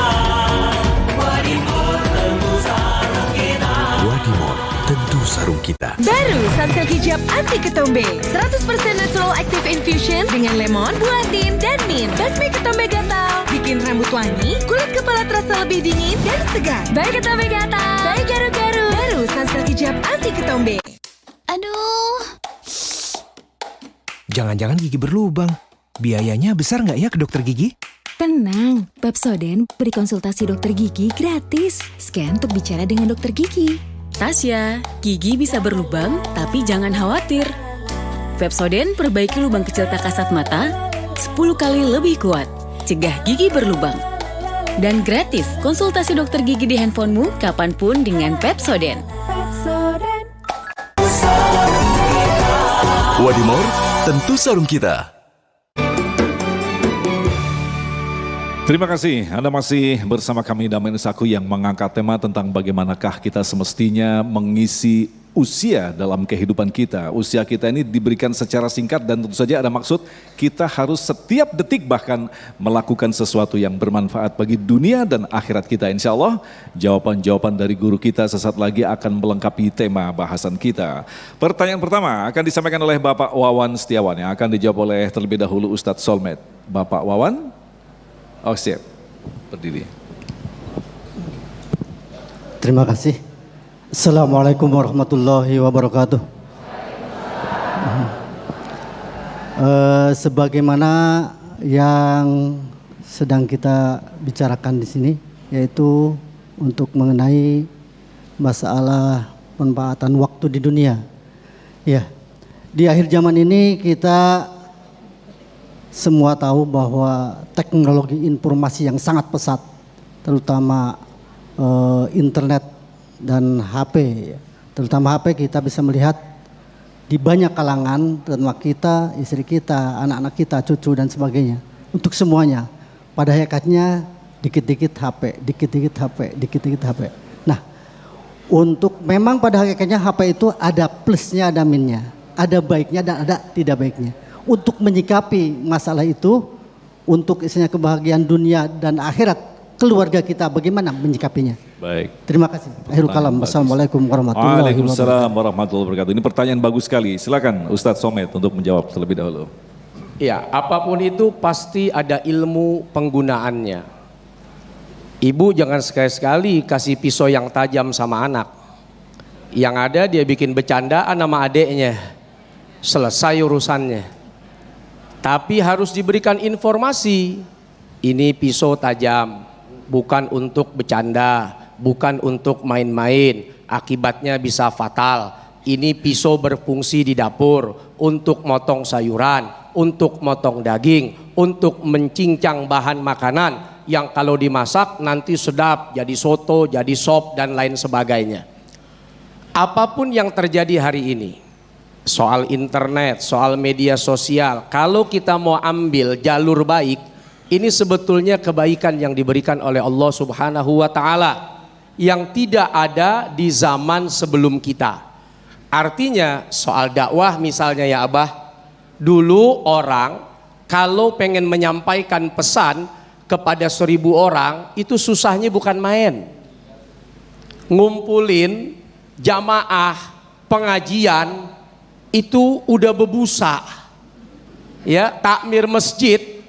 Warimor tentu sarung kita. Wadimor, tentu sarung kita. Baru Sunsilk Hijab Anti Ketombe 100% natural active infusion dengan lemon, buah tin, dan mint. Basmi ketombe gatal, bikin rambut wangi, kulit kepala terasa lebih dingin dan segar. Baik ketombe gatal, baik garu-garu. Baru Sunsilk Hijab Anti Ketombe. Aduh. Jangan-jangan gigi berlubang. Biayanya besar nggak ya ke dokter gigi? Tenang, Pepsodent beri konsultasi dokter gigi gratis. Scan untuk bicara dengan dokter gigi. Tasya, gigi bisa berlubang, tapi jangan khawatir. Pepsodent perbaiki lubang kecil tak kasat mata 10 kali lebih kuat. Cegah gigi berlubang. Dan gratis konsultasi dokter gigi di handphonemu kapanpun dengan Pepsodent. Wadimor, tentu sarung kita. Terima kasih, Anda masih bersama kami Damai Nusaku yang mengangkat tema tentang bagaimanakah kita semestinya mengisi usia dalam kehidupan kita. Usia kita ini diberikan secara singkat dan tentu saja ada maksud kita harus setiap detik bahkan melakukan sesuatu yang bermanfaat bagi dunia dan akhirat kita. Insya Allah jawaban-jawaban dari guru kita sesaat lagi akan melengkapi tema bahasan kita. Pertanyaan pertama akan disampaikan oleh Bapak Wawan Setiawan yang akan dijawab oleh terlebih dahulu Ustadz Solmed. Bapak Wawan. Oh siap, berdiri. Terima kasih. Assalamualaikum warahmatullahi wabarakatuh. Sebagaimana yang sedang kita bicarakan di sini, yaitu untuk mengenai masalah pemanfaatan waktu di dunia. Ya, di akhir zaman ini kita semua tahu bahwa teknologi informasi yang sangat pesat, terutama internet dan HP, terutama HP kita bisa melihat di banyak kalangan, terutama kita, istri kita, anak-anak kita, cucu dan sebagainya. Untuk semuanya, pada hakikatnya dikit-dikit HP, dikit-dikit HP, dikit-dikit HP. Nah, untuk memang pada hakikatnya HP itu ada plusnya, ada minusnya, ada baiknya dan ada tidak baiknya. untuk menyikapi masalah itu, untuk isinya kebahagiaan dunia dan akhirat keluarga kita, bagaimana menyikapinya? Baik. Terima kasih. Akhirul kalam. Wassalamualaikum warahmatullahi wabarakatuh. Waalaikumsalam warahmatullahi wabarakatuh. Ini pertanyaan bagus sekali. Silakan Ustadz Somad untuk menjawab terlebih dahulu. Ya, apapun itu pasti ada ilmu penggunaannya. Ibu jangan sekali-sekali kasih pisau yang tajam sama anak. Yang ada dia bikin bercandaan sama adeknya. Selesai urusannya. Tapi harus diberikan informasi. Ini pisau tajam, bukan untuk bercanda, bukan untuk main-main. Akibatnya bisa fatal. Ini pisau berfungsi di dapur untuk motong sayuran, untuk motong daging, untuk mencincang bahan makanan yang kalau dimasak nanti sedap, jadi soto, jadi sop dan lain sebagainya. Apapun yang terjadi hari ini, soal internet, soal media sosial, kalau kita mau ambil jalur baik, ini sebetulnya kebaikan yang diberikan oleh Allah Subhanahu wa Ta'ala yang tidak ada di zaman sebelum kita. Artinya soal dakwah misalnya ya Abah, dulu orang kalau pengen menyampaikan pesan kepada 1000 orang itu susahnya bukan main. Ngumpulin jamaah pengajian itu udah bebusa. Ya, takmir masjid,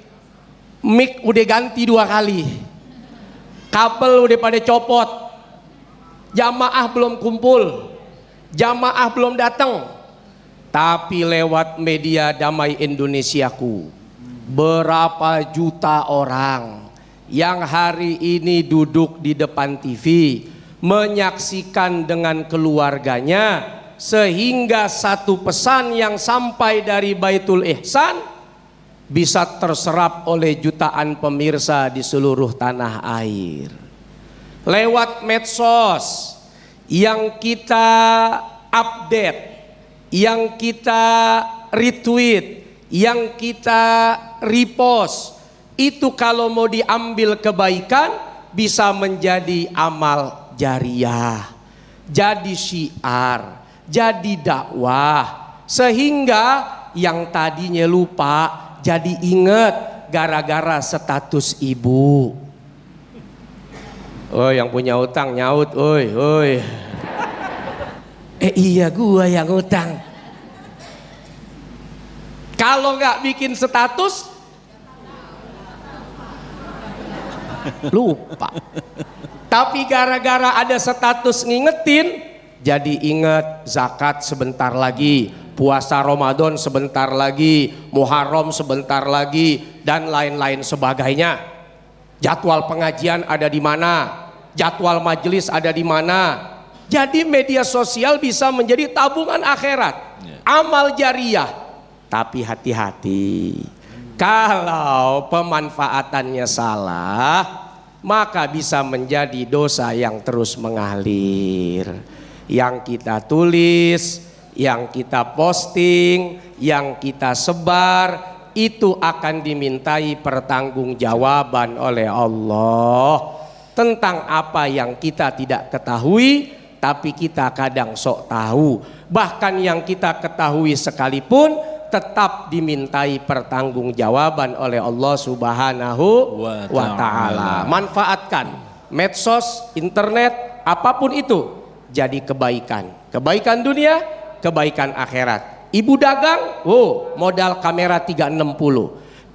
mic udah ganti 2 kali. Kabel udah pada copot. Jamaah belum kumpul. Jamaah belum datang. Tapi lewat media Damai Indonesiaku, berapa juta orang yang hari ini duduk di depan TV menyaksikan dengan keluarganya, sehingga satu pesan yang sampai dari Baitul Ihsan bisa terserap oleh jutaan pemirsa di seluruh tanah air. Lewat medsos yang kita update, yang kita retweet, yang kita repost, itu kalau mau diambil kebaikan bisa menjadi amal jariah, jadi syiar, jadi dakwah, sehingga yang tadinya lupa jadi ingat gara-gara status ibu. Oh, yang punya utang nyaut, oi. Iya gua yang utang. Kalau nggak bikin status lupa. Tapi gara-gara ada status ngingetin, jadi ingat zakat sebentar lagi, puasa Ramadan sebentar lagi, Muharram sebentar lagi, dan lain-lain sebagainya. Jadwal pengajian ada di mana, jadwal majelis ada di mana. Jadi media sosial bisa menjadi tabungan akhirat, amal jariah. Tapi hati-hati, kalau pemanfaatannya salah, maka bisa menjadi dosa yang terus mengalir. Yang kita tulis, yang kita posting, yang kita sebar, itu akan dimintai pertanggungjawaban oleh Allah tentang apa yang kita tidak ketahui, tapi kita kadang sok tahu. Bahkan yang kita ketahui sekalipun tetap dimintai pertanggungjawaban oleh Allah Subhanahu wa Ta'ala. Manfaatkan medsos, internet, apapun itu jadi kebaikan. Kebaikan dunia, kebaikan akhirat. Ibu dagang, modal kamera 360.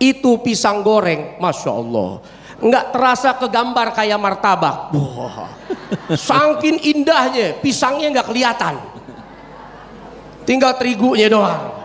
Itu pisang goreng, Masya Allah, nggak terasa kegambar kayak martabak. Saking indahnya, pisangnya nggak kelihatan, tinggal terigunya doang.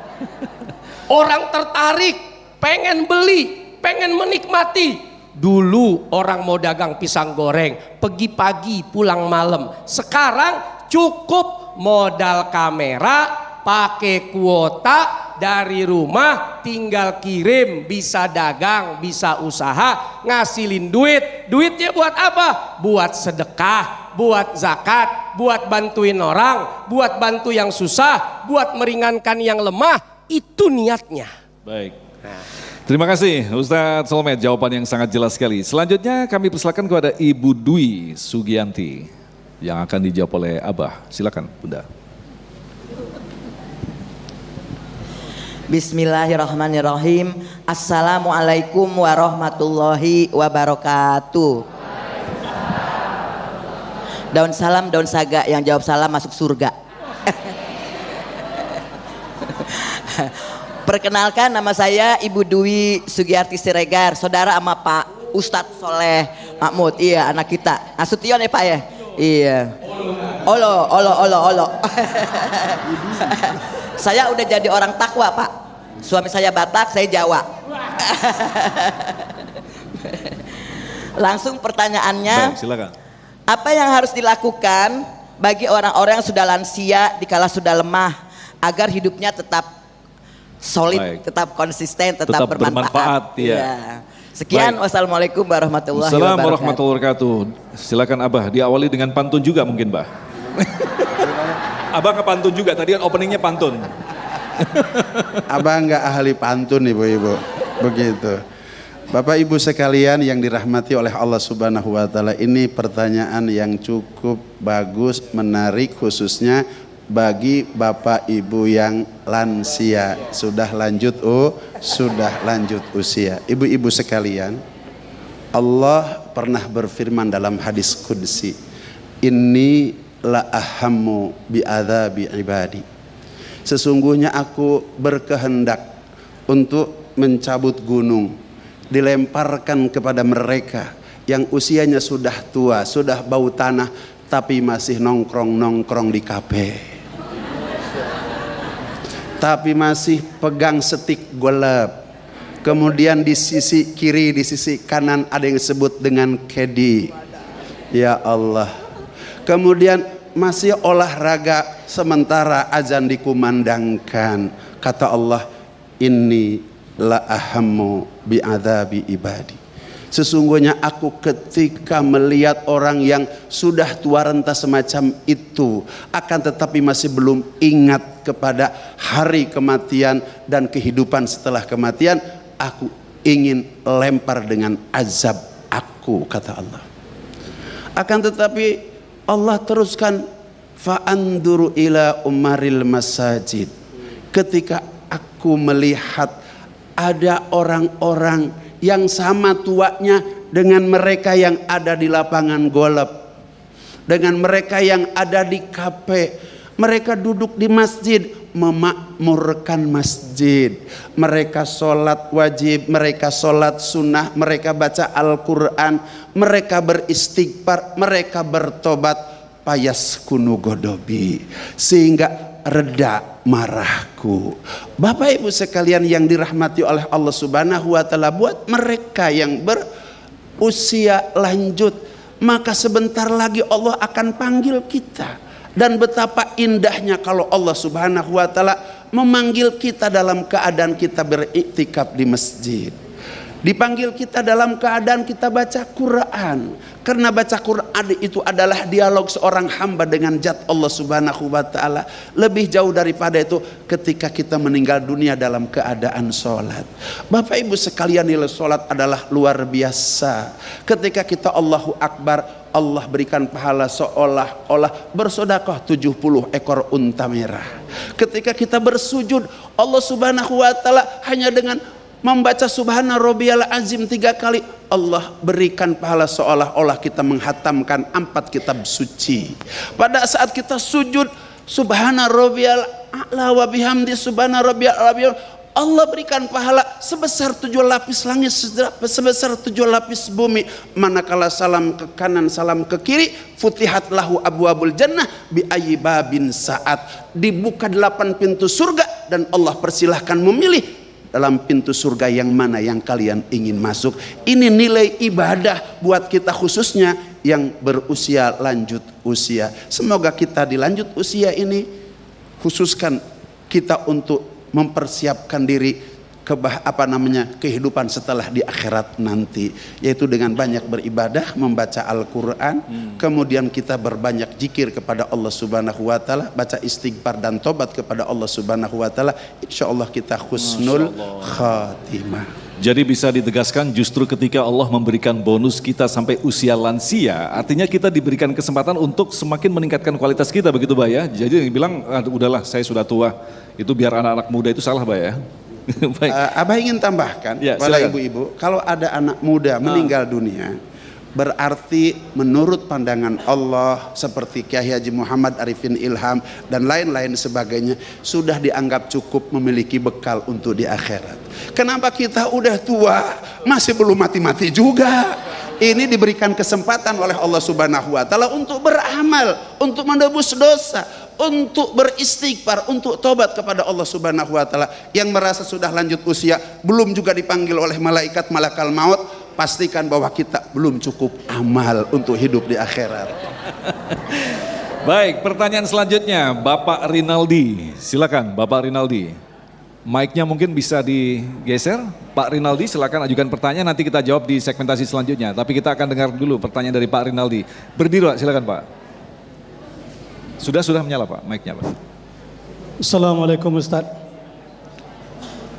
Orang tertarik, pengen beli, pengen menikmati. Dulu orang mau dagang pisang goreng, pergi pagi pulang malam. Sekarang cukup modal kamera, pakai kuota dari rumah, tinggal kirim, bisa dagang, bisa usaha, ngasilin duit. Duitnya buat apa? Buat sedekah, buat zakat, buat bantuin orang, buat bantu yang susah, buat meringankan yang lemah. Itu niatnya. Baik. Terima kasih Ustadz Somad, jawaban yang sangat jelas sekali. Selanjutnya kami persilakan kepada Ibu Dwi Sugianti yang akan dijawab oleh Abah. Silakan Bunda. Bismillahirrahmanirrahim. Assalamualaikum warahmatullahi wabarakatuh. Daun salam, daun saga, yang jawab salam masuk surga. Perkenalkan, nama saya Ibu Dwi Sugiyarti Siregar, saudara sama Pak Ustadz Soleh Mahmud. Iya, anak kita. Nasution ya Pak ya? Iya. Olo. Saya udah jadi orang takwa Pak. Suami saya Batak, saya Jawa. Langsung pertanyaannya. Baik, silakan. Apa yang harus dilakukan bagi orang-orang yang sudah lansia dikala sudah lemah agar hidupnya tetap solid, Baik. tetap konsisten, tetap bermanfaat? Ya. Sekian, Baik. wassalamualaikum warahmatullahi Assalamualaikum wabarakatuh. warahmatullahi wabarakatuh. Silakan Abah, diawali dengan pantun juga mungkin, Bah. Abah ke pantun juga, tadi kan openingnya pantun. Abah nggak ahli pantun ibu-ibu, begitu. Bapak ibu sekalian yang dirahmati oleh Allah Subhanahu wa taala, ini pertanyaan yang cukup bagus, menarik, khususnya bagi bapak ibu yang lansia, sudah lanjut usia. Ibu-ibu sekalian, Allah pernah berfirman dalam hadis qudsi, inni la ahammu bi adzabi ibadi. Sesungguhnya aku berkehendak untuk mencabut gunung, dilemparkan kepada mereka yang usianya sudah tua, sudah bau tanah, tapi masih nongkrong-nongkrong di kafe, tapi masih pegang setik golep. Kemudian di sisi kiri, di sisi kanan ada yang disebut dengan kedi. Ya Allah. Kemudian masih olahraga sementara azan dikumandangkan. Kata Allah, inni la ahammu bi adzabi ibadi. Sesungguhnya aku ketika melihat orang yang sudah tua renta semacam itu, akan tetapi masih belum ingat kepada hari kematian dan kehidupan setelah kematian, aku ingin lempar dengan azab aku, kata Allah. Akan tetapi Allah teruskan, fa'anduru ila umaril masajid. Ketika aku melihat ada orang-orang yang sama tuanya dengan mereka yang ada di lapangan golf, dengan mereka yang ada di kafe, mereka duduk di masjid memakmurkan masjid, mereka sholat wajib, mereka sholat sunnah, mereka baca Al-Quran, mereka beristighfar, mereka bertobat, payas kunu godobi, sehingga reda marahku. Bapak ibu sekalian yang dirahmati oleh Allah Subhanahu wa taala, buat mereka yang berusia lanjut, maka sebentar lagi Allah akan panggil kita. Dan betapa indahnya kalau Allah Subhanahu wa taala memanggil kita dalam keadaan kita beriktikaf di masjid. Dipanggil kita dalam keadaan kita baca Quran. Karena baca Quran itu adalah dialog seorang hamba dengan zat Allah Subhanahu wa taala. Lebih jauh daripada itu ketika kita meninggal dunia dalam keadaan sholat. Bapak ibu sekalian, nilai sholat adalah luar biasa. Ketika kita Allahu Akbar, Allah berikan pahala seolah-olah bersedekah 70 ekor unta merah. Ketika kita bersujud, Allah Subhanahu wa taala hanya dengan membaca Subhana Rabbiyal Azim 3 kali, Allah berikan pahala seolah-olah kita menghatamkan 4 kitab suci. Pada saat kita sujud, Subhana Rabbiyal A'la wa bihamdi Subhana Rabbiyal Azim, Allah berikan pahala sebesar 7 lapis langit, sebesar 7 lapis bumi. Manakala salam ke kanan, salam ke kiri, futihat lahu abwabul jannah bi ayyi babin sa'at. Dibuka 8 pintu surga dan Allah persilahkan memilih dalam pintu surga yang mana yang kalian ingin masuk. Ini nilai ibadah buat kita khususnya yang berusia lanjut usia. Semoga kita di lanjut usia ini khususkan kita untuk mempersiapkan diri kehidupan setelah di akhirat nanti, yaitu dengan banyak beribadah, membaca Al-Quran, kemudian kita berbanyak zikir kepada Allah Subhanahu wa taala, baca istighfar dan tobat kepada Allah Subhanahu wa taala. Insyaallah kita husnul khatimah. Jadi bisa ditegaskan justru ketika Allah memberikan bonus kita sampai usia lansia, artinya kita diberikan kesempatan untuk semakin meningkatkan kualitas kita, begitu Mbak ya. Jadi yang bilang, udahlah saya sudah tua, itu biar anak-anak muda, itu salah Mbak ya. Baik. Abah ingin tambahkan Ya, pada silakan. ibu-ibu, kalau ada anak muda meninggal dunia, berarti menurut pandangan Allah seperti Kiai Haji Muhammad Arifin Ilham dan lain-lain sebagainya sudah dianggap cukup memiliki bekal untuk di akhirat. Kenapa kita udah tua masih belum mati-mati juga? Ini diberikan kesempatan oleh Allah Subhanahu wa taala untuk beramal, untuk menebus dosa, untuk beristighfar, untuk tobat kepada Allah Subhanahu wa taala. Yang merasa sudah lanjut usia, belum juga dipanggil oleh malaikat malakal maut, pastikan bahwa kita belum cukup amal untuk hidup di akhirat. Baik, pertanyaan selanjutnya Bapak Rinaldi. Silakan Bapak Rinaldi. Mic-nya mungkin bisa digeser. Pak Rinaldi silakan ajukan pertanyaan, nanti kita jawab di segmentasi selanjutnya. Tapi kita akan dengar dulu pertanyaan dari Pak Rinaldi. Berdiri Pak, silakan Pak. Sudah menyala Pak mic-nya Pak. Assalamualaikum Ustaz.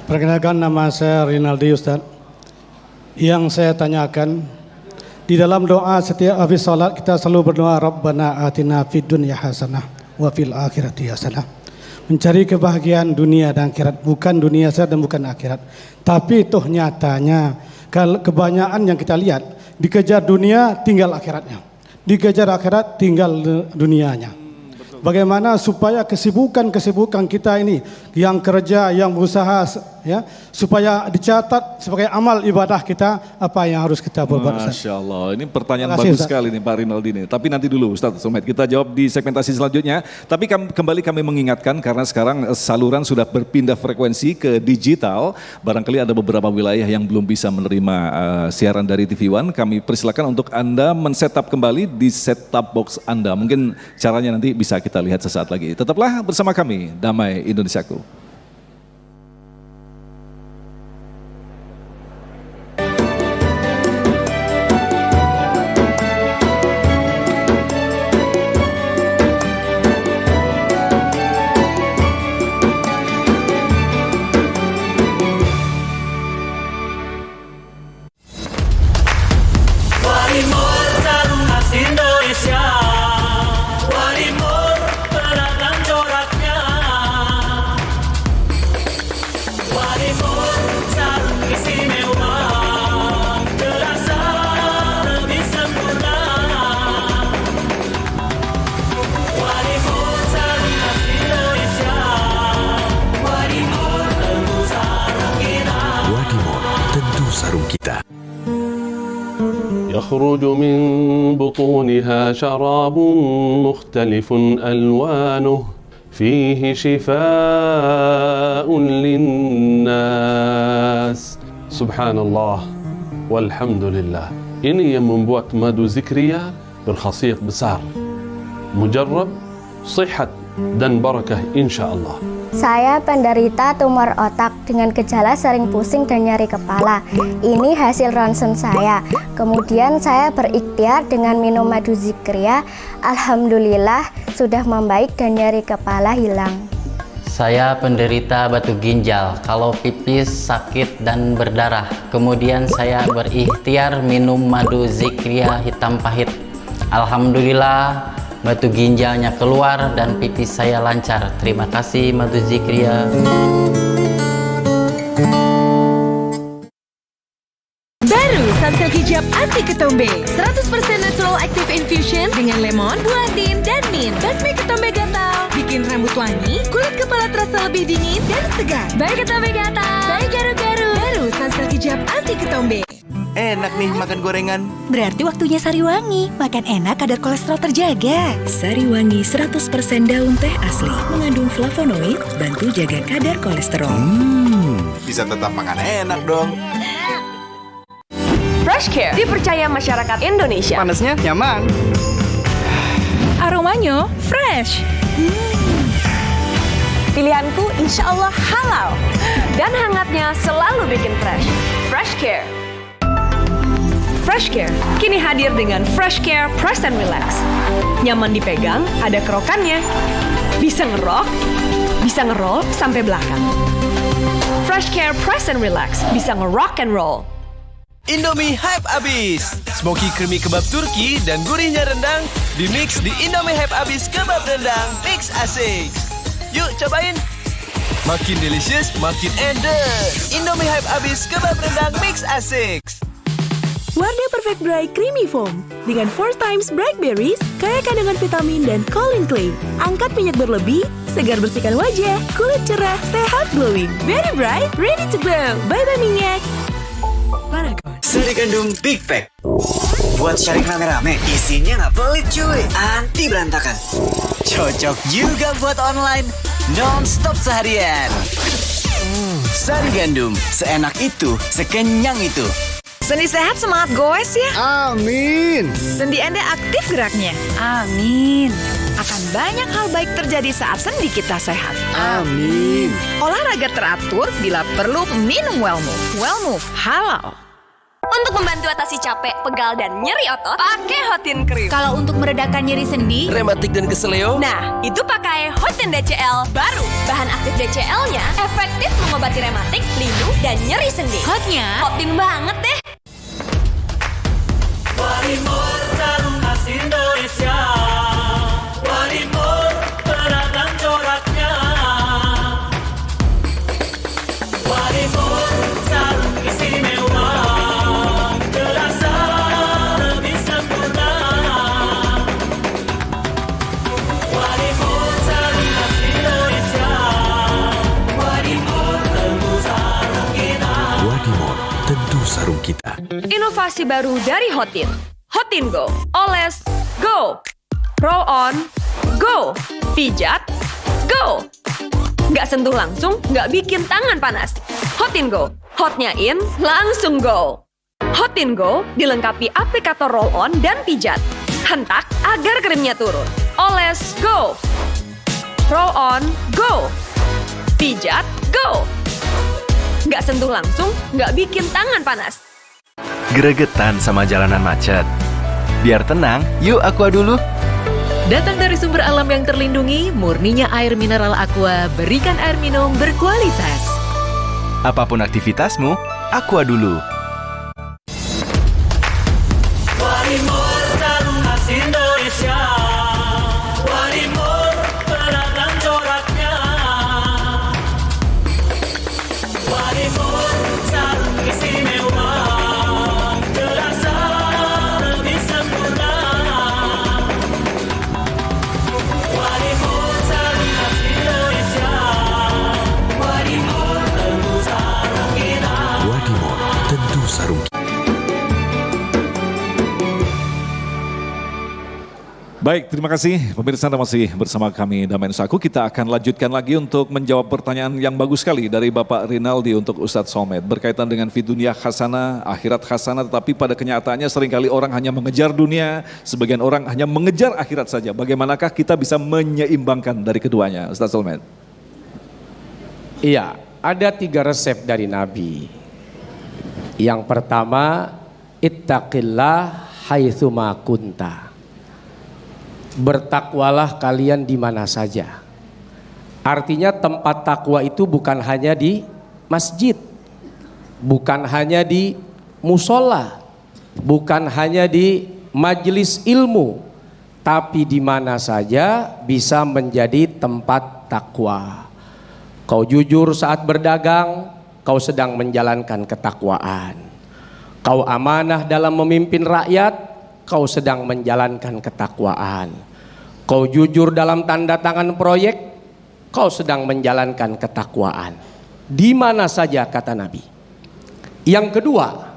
Perkenalkan nama saya Rinaldi Ustaz. Yang saya tanyakan, di dalam doa setiap habis salat kita selalu berdoa Rabbana atina fid dunya hasanah wa fil akhirati hasanah. Mencari kebahagiaan dunia dan akhirat, bukan dunia saja dan bukan akhirat. Tapi toh nyatanya kebanyakan yang kita lihat dikejar dunia tinggal akhiratnya, dikejar akhirat tinggal dunianya. Bagaimana supaya kesibukan kita ini yang kerja, yang berusaha ya, supaya dicatat sebagai amal ibadah kita apa yang harus kita berbuat. Masya Allah, ini pertanyaan Terima kasih, bagus Ustaz. sekali nih Pak Rinaldi ini. Tapi nanti dulu Ustaz Somad, kita jawab di segmentasi selanjutnya. Tapi kembali kami mengingatkan karena sekarang saluran sudah berpindah frekuensi ke digital. Barangkali ada beberapa wilayah yang belum bisa menerima siaran dari TV One. Kami persilakan untuk Anda men-setup kembali di set-top box Anda. Mungkin caranya nanti bisa kita lihat sesaat lagi. Tetaplah bersama kami, Damai Indonesiaku. Warimor Taruna Indonesia, Warimor beragam coraknya, Warimor sarung istimewa, terasa lebih sempurna. Warimor Taruna Indonesia, Warimor tentu sarung kita. Wadimor, tentu sarung kita. يخرج من بطونها شراب مختلف ألوانه فيه شفاء للناس سبحان الله والحمد لله. Ini yang membuat madu zikriya berkhasiat besar, mujarrab, sihat dan barakah insya-Allah. Saya penderita tumor otak dengan gejala sering pusing dan nyeri kepala. Ini hasil ronsen saya. Kemudian saya berikhtiar dengan minum madu zikriya. Alhamdulillah sudah membaik dan nyeri kepala hilang. Saya penderita batu ginjal, kalau pipis sakit dan berdarah. Kemudian saya berikhtiar minum madu zikriya hitam pahit. Alhamdulillah batu ginjalnya keluar dan pipis saya lancar. Terima kasih madu zikriya. Baru Sunsilk Hijab Anti Ketombe 100% natural active infusion dengan lemon, buatin, dan mint. Basmi ketombe gatal, bikin rambut wangi, kulit kepala terasa lebih dingin dan segar. Baik ketombe gatal, baik garu-garu. Baru Sunsilk Hijab Anti Ketombe. Enak nih makan gorengan. Berarti waktunya Sariwangi. Makan enak, kadar kolesterol terjaga. Sariwangi 100% daun teh asli, mengandung flavonoid, bantu jaga kadar kolesterol. Bisa tetap makan enak dong. Fresh Care dipercaya masyarakat Indonesia. Panasnya nyaman. Aromanya fresh. Pilihanku insya Allah halal. Dan hangatnya selalu bikin fresh. Fresh Care. Fresh Care kini hadir dengan Fresh Care Press and Relax. Nyaman dipegang, ada kerokannya. Bisa ngerok, bisa ngeroll sampai belakang. Fresh Care Press and Relax bisa ngerock and roll. Indomie hype abis. Smoky creamy kebab Turki dan gurihnya rendang di mix di Indomie hype abis kebab rendang. Mix asik. Yuk cobain. Makin delicious, makin endes. Indomie Hype Abis Kebab Rendang Mix Asik. Warna Perfect Dry Creamy Foam dengan 4 times bright berries, kaya kandungan vitamin dan choline clay. Angkat minyak berlebih, segar bersihkan wajah, kulit cerah, sehat glowing. Very bright, ready to glow. Bye-bye minyak. Paragon. Sari gandum Big Pack. Buat sharing rame-rame, isinya nggak pelit cuy, anti berantakan. Cocok juga buat online, non-stop seharian. Sari gandum, seenak itu, sekenyang itu. Sendi sehat semangat goes ya. Amin. Sendi Anda aktif geraknya. Amin. Akan banyak hal baik terjadi saat sendi kita sehat. Amin. Olahraga teratur, bila perlu minum Wellmove. Wellmove halal. Untuk membantu atasi capek, pegal, dan nyeri otot, pakai Hotin Cream. Kalau untuk meredakan nyeri sendi, rematik dan keseleo, nah, itu pakai Hotin DCL baru. Bahan aktif DCL-nya efektif mengobati rematik, linu, dan nyeri sendi. Hotnya Hotin banget deh. Warimor Tarung Khas Indonesia. Warimor beragam coraknya. Warimor sarung istimewa. Terasa lebih sempurna. Warimor sarung khas Indonesia. Warimor tentu sarung kita. Warimor tentu sarung kita. Inovasi baru dari Hotin. Hotin Go. Oles, go. Roll on, go. Pijat, go. Nggak sentuh langsung, nggak bikin tangan panas. Hotin Go. Hotnya in, langsung go. Hotin Go dilengkapi aplikator roll on dan pijat. Hentak agar krimnya turun. Oles, go. Roll on, go. Pijat, go. Nggak sentuh langsung, nggak bikin tangan panas. Gregetan sama jalanan macet? Biar tenang, yuk Aqua dulu. Datang dari sumber alam yang terlindungi, murninya air mineral Aqua, berikan air minum berkualitas. Apapun aktivitasmu, Aqua dulu. Warimor Tarung Khas Indonesia. Warimor beragam coraknya. Warimor sarung istimewa. Terasa lebih sempurna. Warimor sarung khas Indonesia. Warimor tentu sarung kita. Warimor tentu sarung kita. Baik, terima kasih pemirsa, Anda masih bersama kami Damain Saku. Kita akan lanjutkan lagi untuk menjawab pertanyaan yang bagus sekali dari Bapak Rinaldi untuk Ustadz Somad berkaitan dengan fidunya hasanah, akhirat hasanah, tetapi pada kenyataannya seringkali orang hanya mengejar dunia, sebagian orang hanya mengejar akhirat saja. Bagaimanakah kita bisa menyeimbangkan dari keduanya, Ustadz Somad? Iya, ada 3 resep dari Nabi. Yang pertama, ittaqillah haitsuma kunta. Bertakwalah kalian di mana saja. Artinya tempat takwa itu bukan hanya di masjid, bukan hanya di musola, bukan hanya di majelis ilmu, tapi di mana saja bisa menjadi tempat takwa. Kau jujur saat berdagang, kau sedang menjalankan ketakwaan. Kau amanah dalam memimpin rakyat, kau sedang menjalankan ketakwaan. Kau jujur dalam tanda tangan proyek, kau sedang menjalankan ketakwaan. Di mana saja, kata Nabi. Yang kedua,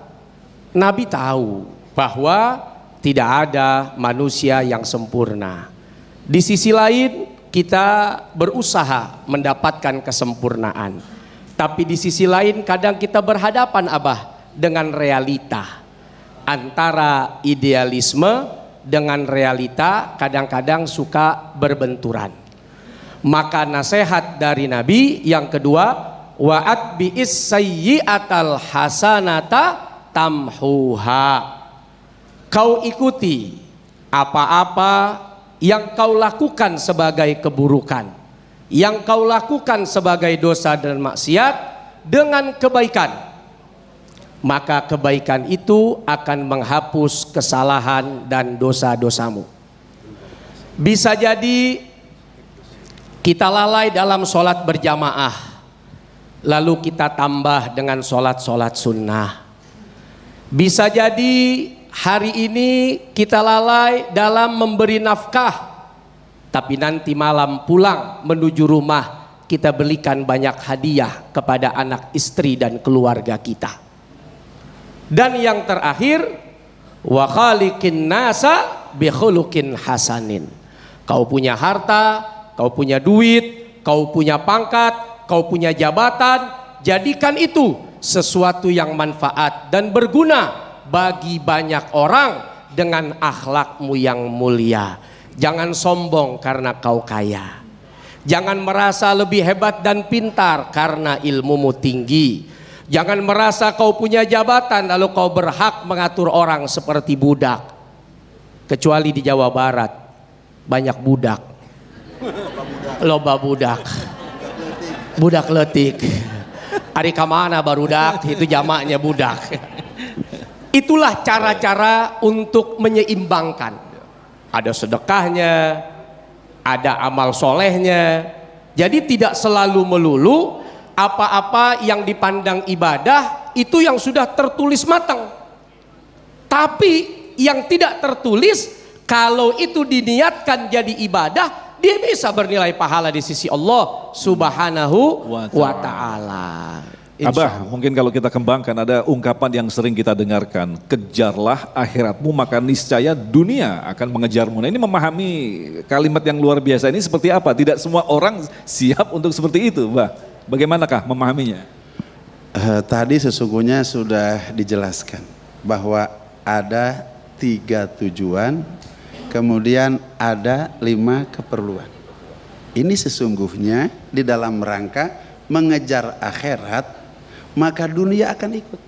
Nabi tahu bahwa tidak ada manusia yang sempurna. Di sisi lain, kita berusaha mendapatkan kesempurnaan. Tapi di sisi lain kadang kita berhadapan dengan realita. Antara idealisme dengan realita kadang-kadang suka berbenturan. Maka nasihat dari Nabi yang kedua, wa'at bi'is sayyi'atal hasanata tamhuha. Kau ikuti apa-apa yang kau lakukan sebagai keburukan, yang kau lakukan sebagai dosa dan maksiat dengan kebaikan. Maka kebaikan itu akan menghapus kesalahan dan dosa-dosamu. Bisa jadi kita lalai dalam sholat berjamaah. lalu kita tambah dengan sholat-sholat sunnah. Bisa jadi hari ini kita lalai dalam memberi nafkah, tapi nanti malam pulang menuju rumah kita belikan banyak hadiah kepada anak istri dan keluarga kita. Dan yang terakhir, wa khaliqin nasa bi khuluqin hasanin. Kau punya harta, kau punya duit, kau punya pangkat, kau punya jabatan, jadikan itu sesuatu yang manfaat dan berguna bagi banyak orang dengan akhlakmu yang mulia. Jangan sombong karena kau kaya. Jangan merasa lebih hebat dan pintar karena ilmumu tinggi. Jangan merasa kau punya jabatan lalu kau berhak mengatur orang seperti budak. Kecuali di Jawa Barat banyak budak. Loba budak. Budak letik. Ari kamana barudak, itu jamaknya budak. Itulah cara-cara untuk menyeimbangkan. Ada sedekahnya, ada amal solehnya. Jadi tidak selalu melulu apa-apa yang dipandang ibadah itu yang sudah tertulis matang. Tapi yang tidak tertulis, kalau itu diniatkan jadi ibadah, dia bisa bernilai pahala di sisi Allah Subhanahu wa ta'ala. Abah, mungkin kalau kita kembangkan ada ungkapan yang sering kita dengarkan, kejarlah akhiratmu maka niscaya dunia akan mengejarmu. Nah, ini memahami kalimat yang luar biasa ini seperti apa? Tidak semua orang siap untuk seperti itu, Mbah. Bagaimanakah memahaminya? Tadi sesungguhnya sudah dijelaskan bahwa ada 3 tujuan, kemudian ada 5 keperluan. Ini sesungguhnya di dalam rangka mengejar akhirat, maka dunia akan ikut.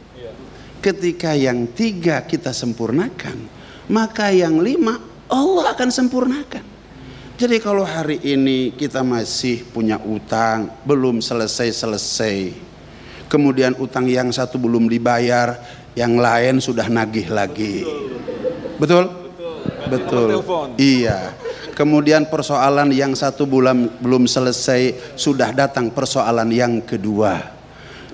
Ketika yang 3 kita sempurnakan, maka yang 5 Allah akan sempurnakan. Jadi kalau hari ini kita masih punya utang, belum selesai-selesai, kemudian utang yang satu belum dibayar, yang lain sudah nagih lagi. Betul? Betul. Iya. Kemudian persoalan yang satu bulan belum selesai, sudah datang persoalan yang kedua.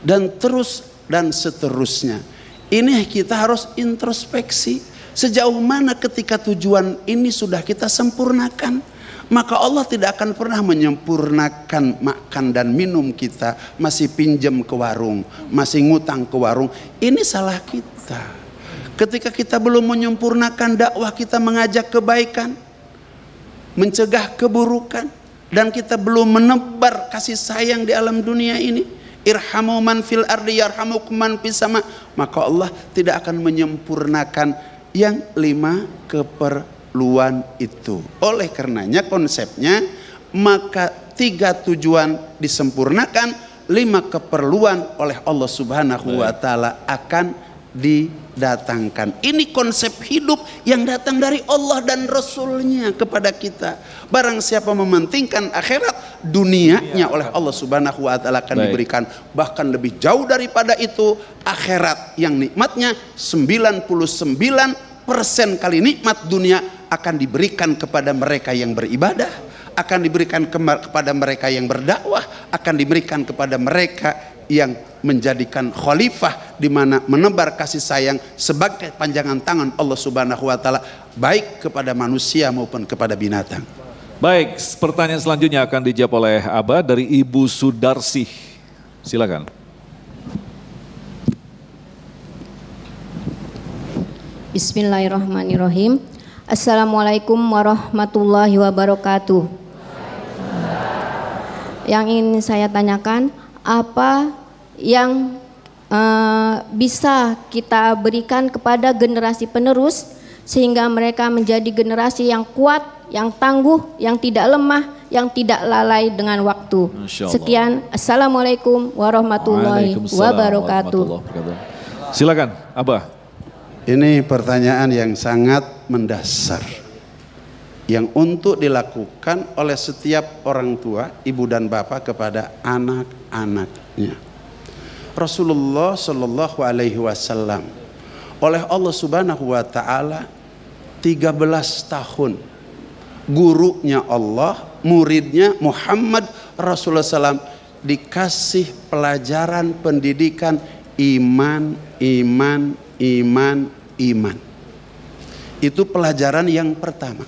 Dan terus dan seterusnya. Ini kita harus introspeksi. Sejauh mana ketika tujuan ini sudah kita sempurnakan, maka Allah tidak akan pernah menyempurnakan makan dan minum kita. Masih pinjam ke warung, masih ngutang ke warung. Ini salah kita. Ketika kita belum menyempurnakan dakwah kita mengajak kebaikan, mencegah keburukan, dan kita belum menebar kasih sayang di alam dunia ini, irhamu man fil ardi yarhamukum man fis sama, maka Allah tidak akan menyempurnakan yang 5 keperluan itu. Oleh karenanya konsepnya, maka 3 tujuan disempurnakan, 5 keperluan oleh Allah Subhanahu wa ta'ala akan didatangkan. Ini konsep hidup yang datang dari Allah dan Rasulnya kepada kita. Barang siapa mementingkan akhirat, dunianya oleh Allah Subhanahu wa ta'ala akan diberikan. Bahkan lebih jauh daripada itu, akhirat yang nikmatnya 99% kali nikmat dunia akan diberikan kepada mereka yang beribadah, akan diberikan kepada mereka yang berdakwah, akan diberikan kepada mereka yang menjadikan khalifah, di mana menebar kasih sayang sebagai panjangan tangan Allah Subhanahu wa ta'ala, baik kepada manusia maupun kepada binatang. Baik, pertanyaan selanjutnya akan dijawab oleh Abah dari Ibu Sudarsih. Silakan. Bismillahirrahmanirrahim. Assalamualaikum warahmatullahi wabarakatuh. Yang ingin saya tanyakan, apa yang bisa kita berikan kepada generasi penerus sehingga mereka menjadi generasi yang kuat, yang tangguh, yang tidak lemah, yang tidak lalai dengan waktu. Sekian, assalamualaikum warahmatullahi wabarakatuh. Silakan, Abah. Ini pertanyaan yang sangat mendasar, yang untuk dilakukan oleh setiap orang tua, ibu dan bapak kepada anak-anaknya. Rasulullah Shallallahu Alaihi Wasallam oleh Allah Subhanahu Wa Taala 13 tahun gurunya Allah, muridnya Muhammad Rasulullah SAW dikasih pelajaran pendidikan iman. Itu pelajaran yang pertama.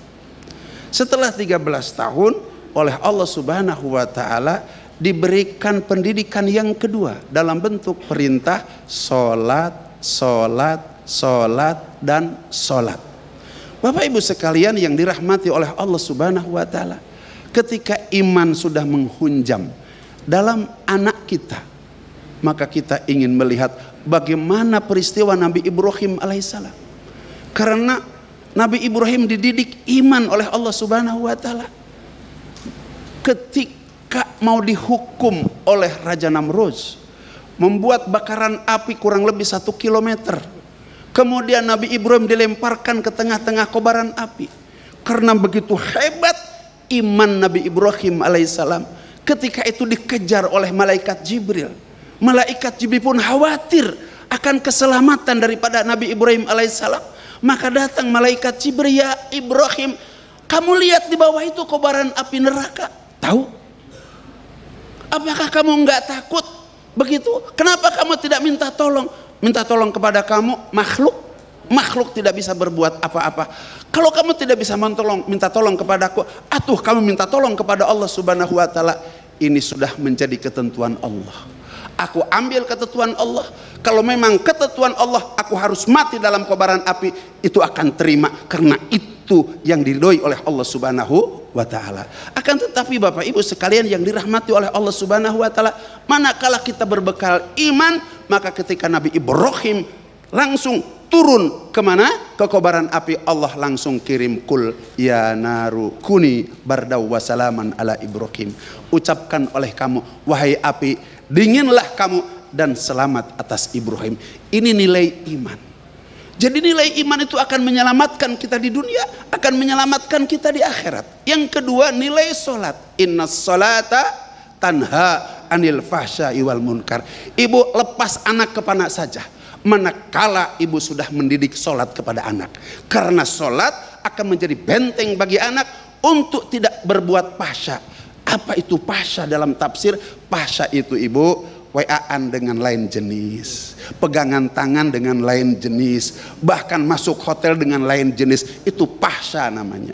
Setelah 13 tahun oleh Allah Subhanahu wa taala diberikan pendidikan yang kedua dalam bentuk perintah salat, dan salat. Bapak Ibu sekalian yang dirahmati oleh Allah Subhanahu wa taala, ketika iman sudah menghunjam dalam anak kita, maka kita ingin melihat bagaimana peristiwa Nabi Ibrahim alaihissalam. Karena Nabi Ibrahim dididik iman oleh Allah Subhanahu wa taala. Ketika mau dihukum oleh Raja Namrud, membuat bakaran api kurang lebih 1 kilometer. Kemudian Nabi Ibrahim dilemparkan ke tengah-tengah kobaran api. Karena begitu hebat iman Nabi Ibrahim alaihissalam, ketika itu dikejar oleh malaikat Jibril. Malaikat Jibril pun khawatir akan keselamatan daripada Nabi Ibrahim alaihissalam. Maka datang malaikat Jibril, ya Ibrahim, kamu lihat di bawah itu kobaran api neraka. Tahu? Apakah kamu enggak takut? Begitu. Kenapa kamu tidak minta tolong? Minta tolong kepada kamu makhluk. Makhluk tidak bisa berbuat apa-apa. Kalau kamu tidak bisa minta tolong kepadaku, atuh kamu minta tolong kepada Allah Subhanahu wa taala. Ini sudah menjadi ketentuan Allah. Aku ambil ketentuan Allah. Kalau memang ketentuan Allah aku harus mati dalam kobaran api, itu akan terima karena itu yang diridhoi oleh Allah Subhanahu wa taala. Akan tetapi Bapak Ibu sekalian yang dirahmati oleh Allah Subhanahu wa taala, manakala kita berbekal iman, maka ketika Nabi Ibrahim langsung turun kemana? Ke kobaran api, Allah langsung kirim kul ya naru kuni bardaw wa salaman ala Ibrahim. Ucapkan oleh kamu, wahai api, dinginlah kamu dan selamat atas Ibrahim. Ini nilai iman. Jadi nilai iman itu akan menyelamatkan kita di dunia, akan menyelamatkan kita di akhirat. Yang kedua, nilai solat. Innas solata tanha anil fahsya'i wal munkar. Ibu lepas anak kemana saja, manakala ibu sudah mendidik solat kepada anak. Karena solat akan menjadi benteng bagi anak untuk tidak berbuat fahsya. Apa itu fahsya dalam tafsir? Fahsya itu ibu, WA-an dengan lain jenis, pegangan tangan dengan lain jenis, bahkan masuk hotel dengan lain jenis, itu fahsya namanya.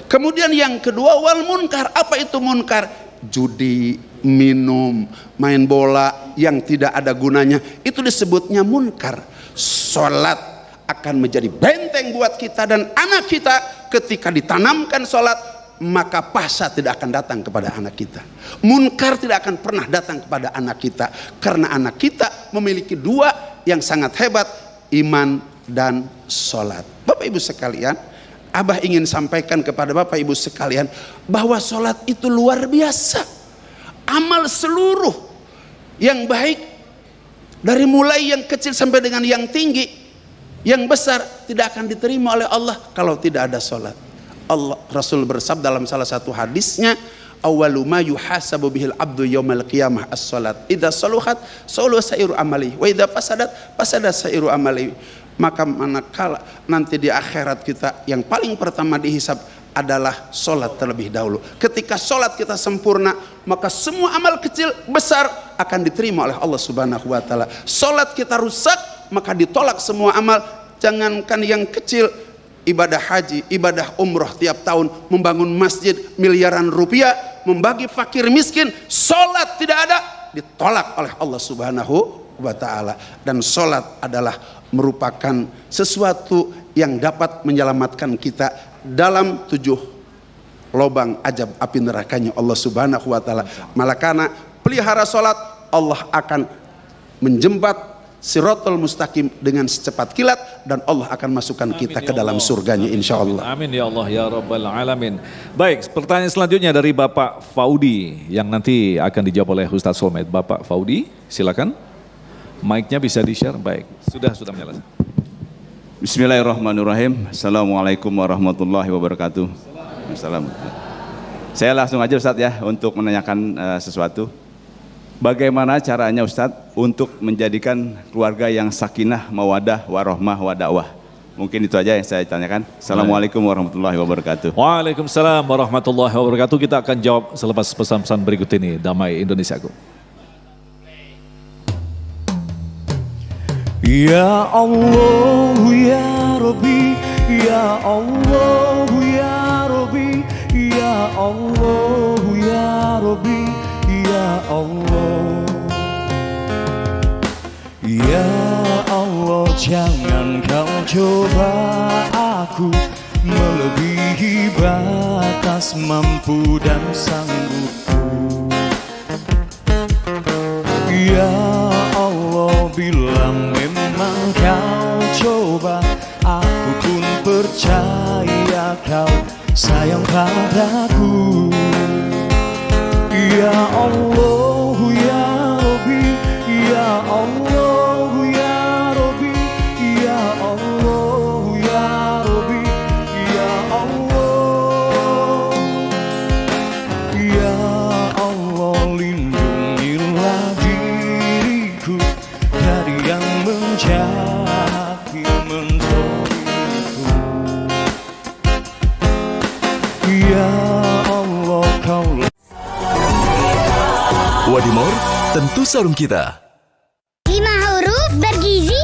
Kemudian yang kedua, wal munkar. Apa itu munkar? Judi, minum, main bola yang tidak ada gunanya, itu disebutnya munkar. Salat akan menjadi benteng buat kita dan anak kita. Ketika ditanamkan salat, maka fahsya tidak akan datang kepada anak kita. Munkar tidak akan pernah datang kepada anak kita. Karena anak kita memiliki dua yang sangat hebat, iman dan sholat. Bapak Ibu sekalian, Abah ingin sampaikan kepada Bapak Ibu sekalian bahwa sholat itu luar biasa. Amal seluruh yang baik, dari mulai yang kecil sampai dengan yang tinggi, yang besar, tidak akan diterima oleh Allah kalau tidak ada sholat. Allah, Rasul bersabda dalam salah satu hadisnya, awwalu ma yuhasabu bihil abdu yaumal qiyamah as-salat. Idza saluhat salu sairu amali wa idza fasadat fasada sairu amali. Maka manakala nanti di akhirat kita yang paling pertama dihisab adalah solat terlebih dahulu. Ketika solat kita sempurna, maka semua amal kecil besar akan diterima oleh Allah Subhanahu wa taala. Solat kita rusak, maka ditolak semua amal. Jangankan yang kecil, ibadah haji, ibadah umroh tiap tahun, membangun masjid miliaran rupiah, membagi fakir miskin, solat tidak ada, ditolak oleh Allah Subhanahu wa taala. Dan solat adalah merupakan sesuatu yang dapat menyelamatkan kita dalam 7 lubang ajab api nerakanya Allah Subhanahu wa taala. Malakana pelihara solat, Allah akan menjembat Siratul mustaqim dengan secepat kilat dan Allah akan masukkan kita ke dalam surganya insyaallah. Amin ya Allah ya Rabbal Alamin. Baik, pertanyaan selanjutnya dari Bapak Faudi yang nanti akan dijawab oleh Ustaz Solmed. Bapak Faudi, silakan. Mic-nya bisa di-share. Baik, sudah menyala. Bismillahirrahmanirrahim. Assalamualaikum warahmatullahi wabarakatuh. Assalamualaikum. Saya langsung aja Ustaz ya untuk menanyakan sesuatu. Bagaimana caranya Ustadz untuk menjadikan keluarga yang sakinah, mawadah, warohmah, wadakwah? Mungkin itu aja yang saya tanyakan. Assalamualaikum warahmatullahi wabarakatuh. Waalaikumsalam warahmatullahi wabarakatuh. Kita akan jawab selepas pesan-pesan berikut ini. Damai Indonesiaku. Ya Allah ya Rabbi, ya Allah ya Rabbi, ya Allah ya Rabbi, ya Allah. Ya Allah, jangan kau coba aku melebihi batas mampu dan sanggupku. Ya Allah, bila memang kau coba, aku pun percaya kau sayang padaku. Ya Allah ya Rabbi, ya Allah ya Rabbi, ya Allah ya Rabbi, ya Allah. Ya Allah, lindungilah diriku dari yang menjadi menzalimiku. Ya Allah, kau Wadimor, tentu sarung kita. 5 huruf bergizi.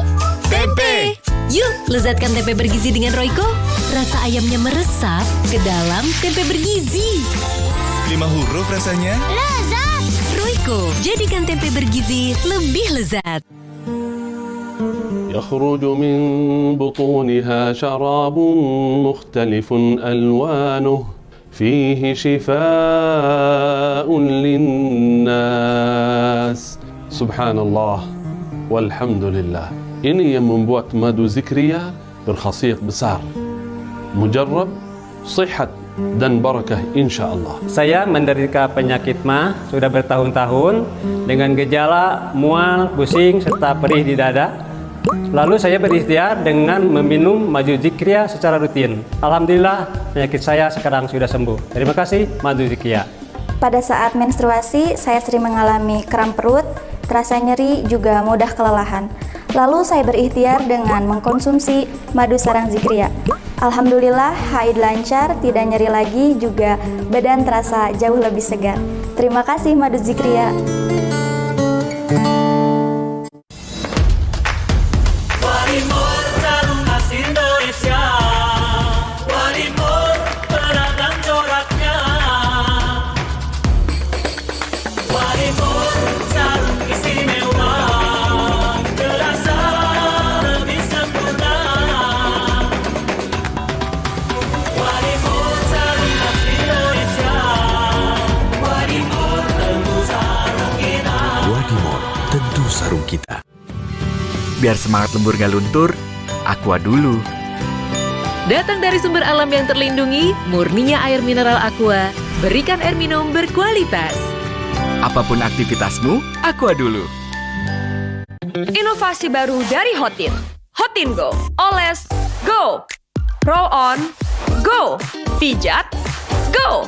Tempe. Yuk, lezatkan tempe bergizi dengan Royco. Rasa ayamnya meresap ke dalam tempe bergizi. 5 huruf rasanya. Lezat. Royco, jadikan tempe bergizi lebih lezat. يخرج من بطونها شراب مختلف ألوانه فيه شفاء للناس. Subhanallah walhamdulillah. Ini yang membuat madu zikriya berkhasiat besar. Mujarrab, sihat dan barakah insyaAllah. Saya menderita penyakit MA sudah bertahun-tahun dengan gejala mual, pusing, serta perih di dada. Lalu saya berikhtiar dengan meminum madu zikriya secara rutin. Alhamdulillah penyakit saya sekarang sudah sembuh. Terima kasih madu zikriya. Pada saat menstruasi, saya sering mengalami kram perut, terasa nyeri, juga mudah kelelahan. Lalu saya berikhtiar dengan mengkonsumsi madu sarang zikriya. Alhamdulillah, haid lancar, tidak nyeri lagi, juga badan terasa jauh lebih segar. Terima kasih madu zikriya. Wadimor sarung khas Indonesia. Wadimor beragam coraknya. Wadimor sarung istimewa, terasa lebih sempurna. Wadimor sarung khas Indonesia. Wadimor tentu sarung kita. Wadimor, tentu sarung kita. Biar semangat lembur gak luntur, Aqua dulu. Datang dari sumber alam yang terlindungi, murninya air mineral Aqua. Berikan air minum berkualitas. Apapun aktivitasmu, Aqua dulu. Inovasi baru dari Hotin. Hotin Go. Oles, go. Roll on, go. Pijat, go.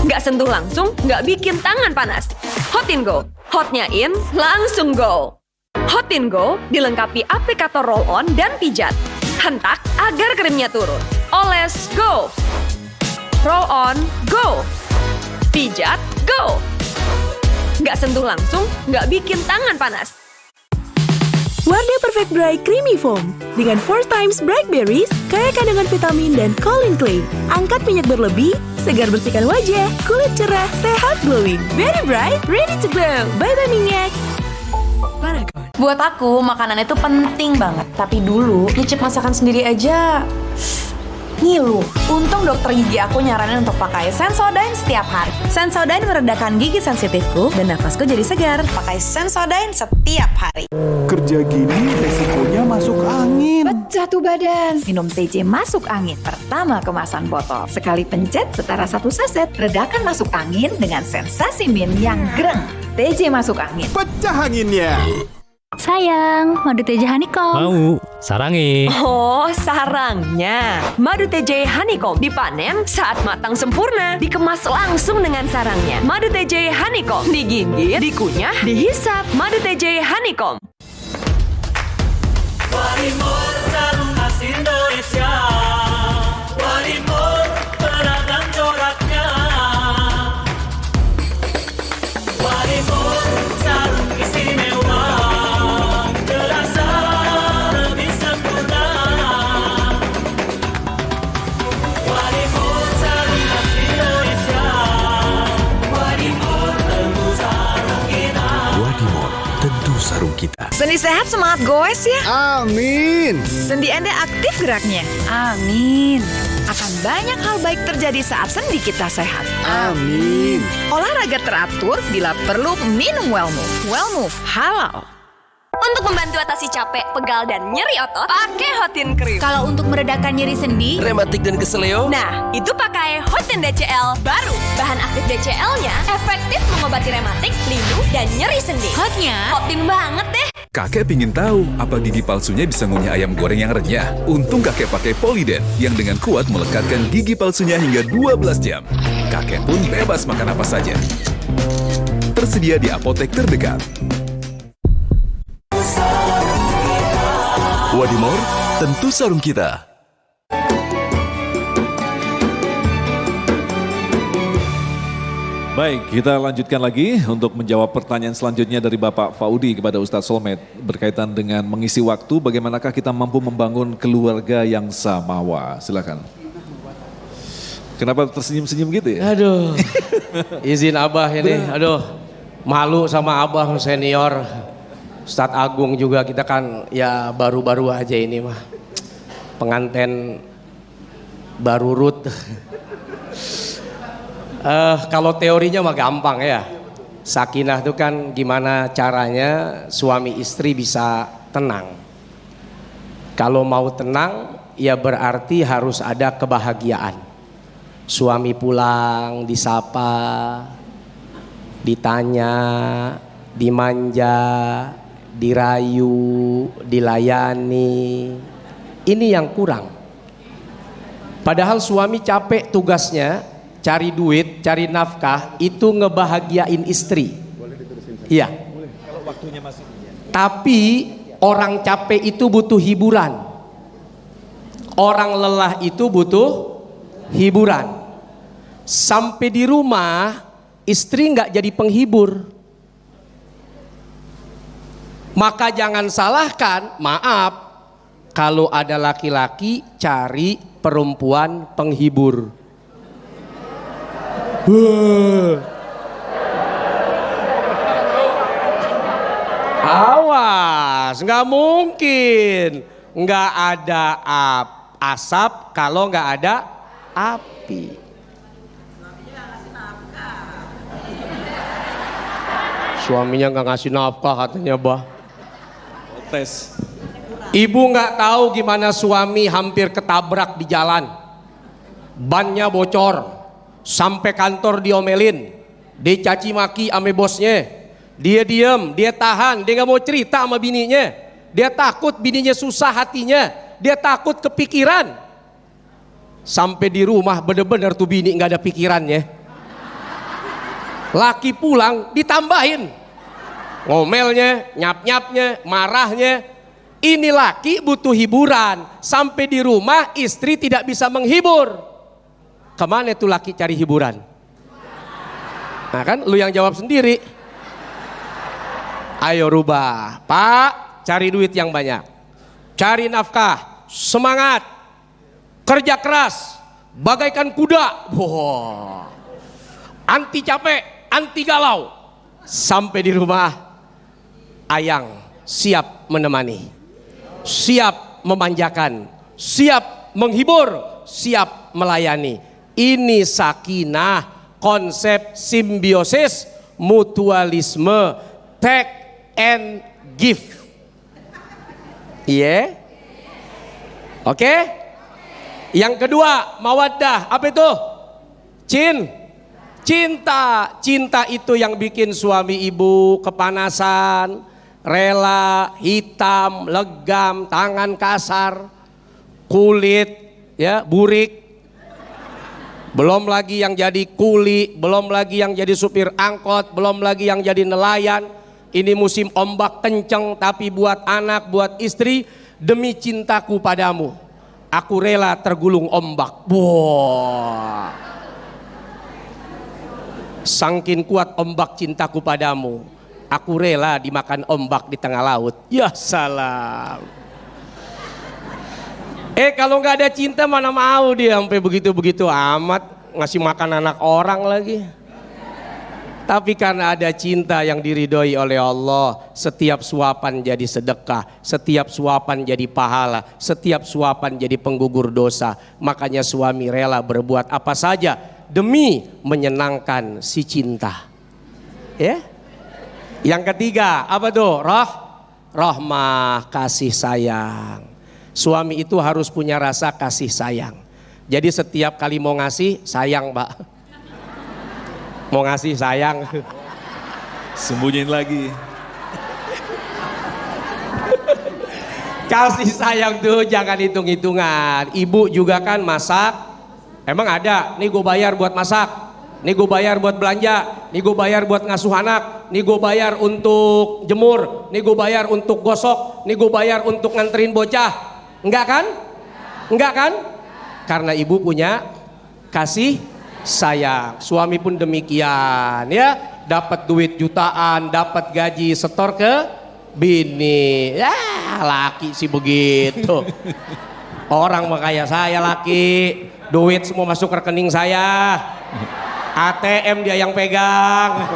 Nggak sentuh langsung, nggak bikin tangan panas. Hotin Go. Hotnya in, langsung go. Hotin Go dilengkapi aplikator roll on dan pijat. Hentak agar krimnya turun. Oles, go. Roll on, go. Pijat, go. Nggak sentuh langsung, nggak bikin tangan panas. Wardah Perfect Dry Creamy Foam dengan 4 times bright berries, kaya kandungan vitamin dan Colin Clay. Angkat minyak berlebih, segar bersihkan wajah, kulit cerah, sehat glowing. Very bright, ready to glow. Bye-bye minyak. Buat aku, makanan itu penting banget. Tapi dulu, nyicip masakan sendiri aja ngilu. Untung dokter gigi aku nyaranin untuk pakai Sensodyne setiap hari. Sensodyne meredakan gigi sensitifku dan nafasku jadi segar. Pakai Sensodyne setiap hari. Kerja gini resikonya masuk angin. Pecah tuh badan. Minum TJ masuk angin. Pertama kemasan botol. Sekali pencet setara 1 saset. Redakan masuk angin dengan sensasi min yang greng. TJ masuk angin. Pecah anginnya. Sayang, madu TJ Honeycomb. Mau, sarangnya. Oh, sarangnya. Madu TJ Honeycomb dipanen saat matang sempurna, dikemas langsung dengan sarangnya. Madu TJ Honeycomb digigit, dikunyah, dihisap. Madu TJ Honeycomb. Wadimor sarung khas Indonesia. kita. Sendi sehat semangat goes ya. Amin. Sendi Anda aktif geraknya. Amin. Akan banyak hal baik terjadi saat sendi kita sehat. Amin. Olahraga teratur, bila perlu minum Wellmove. Wellmove halal. Untuk membantu atasi capek, pegal, dan nyeri otot, pakai Hotin Cream. Kalau untuk meredakan nyeri sendi, rematik dan keseleo, Nah, itu pakai Hotin DCL baru. Bahan aktif DCL-nya efektif mengobati rematik, linu, dan nyeri sendi. hotnya Hotin banget deh. Kakek pingin tahu apa gigi palsunya bisa ngunyah ayam goreng yang renyah. Untung kakek pakai Polydent yang dengan kuat melekatkan gigi palsunya hingga 12 jam. Kakek pun bebas makan apa saja. Tersedia di apotek terdekat. Wadimor, tentu sarung kita. Baik, kita lanjutkan lagi untuk menjawab pertanyaan selanjutnya dari Bapak Faudi kepada Ustadz Solmed berkaitan dengan mengisi waktu, bagaimanakah kita mampu membangun keluarga yang samawa. Silakan. Kenapa tersenyum-senyum gitu ya? Aduh, izin Abah ini, aduh, malu sama Abah senior. Ustadz Agung juga, kita kan ya baru-baru aja ini mah. Pengantin baru rut. Kalau teorinya mah gampang ya. Sakinah itu kan gimana caranya suami istri bisa tenang. Kalau mau tenang ya berarti harus ada kebahagiaan. Suami pulang disapa, ditanya, dimanja, dirayu, dilayani. Ini yang kurang. Padahal suami capek tugasnya cari duit, cari nafkah, itu ngebahagiain istri. Iya. Kalau waktunya masih. Tapi orang capek itu butuh hiburan. Orang lelah itu butuh hiburan. Sampai di rumah istri nggak jadi penghibur. Maka jangan salahkan, maaf, kalau ada laki-laki cari perempuan penghibur. Awas, nggak mungkin nggak ada asap kalau nggak ada api. Suaminya nggak ngasih nafkah katanya, bah. Tes. Ibu nggak tahu gimana suami hampir ketabrak di jalan, bannya bocor, sampai kantor diomelin, dicaci maki ame bosnya, dia diem, dia tahan, dia nggak mau cerita sama bininya, dia takut bininya susah hatinya, dia takut kepikiran, sampai di rumah bener-bener tuh bini nggak ada pikirannya, laki pulang ditambahin, ngomelnya, nyap-nyapnya, marahnya. Ini laki butuh hiburan, sampai di rumah istri tidak bisa menghibur. Kemana tuh laki cari hiburan? Nah kan lu yang jawab sendiri. Ayo rubah, Pak, cari duit yang banyak, cari nafkah, semangat, kerja keras, bagaikan kuda. Wow. Anti capek, anti galau. Sampai di rumah, ayang siap menemani, siap memanjakan, siap menghibur, siap melayani. Ini sakinah, konsep simbiosis, mutualisme, take and give. Iya? Oke? Yang kedua, mawaddah. Apa itu? Cinta. Cinta itu yang bikin suami ibu kepanasan, rela, hitam, legam, tangan kasar, kulit, ya, burik. Belum lagi yang jadi kuli, belum lagi yang jadi supir angkot, belum lagi yang jadi nelayan. Ini musim ombak kenceng, tapi buat anak, buat istri, demi cintaku padamu, aku rela tergulung ombak. Wah. Sangkin kuat ombak cintaku padamu, aku rela dimakan ombak di tengah laut. Ya salam. Kalau nggak ada cinta mana mau dia sampai begitu-begitu amat ngasih makan anak orang lagi. Tapi karena ada cinta yang diridhoi oleh Allah, setiap suapan jadi sedekah, setiap suapan jadi pahala, setiap suapan jadi penggugur dosa. Makanya suami rela berbuat apa saja demi menyenangkan si cinta. Ya. Yang ketiga, apa tuh? Rahmah, kasih sayang. Suami itu harus punya rasa kasih sayang. Jadi setiap kali mau ngasih, sayang, Mbak. Mau ngasih sayang, sembunyiin lagi. Kasih sayang tuh jangan hitung-hitungan. Ibu juga kan masak, emang ada, nih gue bayar buat masak, nih gue bayar buat belanja, nih gue bayar buat ngasuh anak, nih gue bayar untuk jemur, nih gue bayar untuk gosok, nih gue bayar untuk nganterin bocah. Enggak kan? Enggak kan? Karena ibu punya kasih sayang. Suami pun demikian ya, dapat duit jutaan, dapat gaji setor ke bini. Ya laki sih begitu. Orang mah kayak saya laki, duit semua masuk ke rekening saya, ATM dia yang pegang.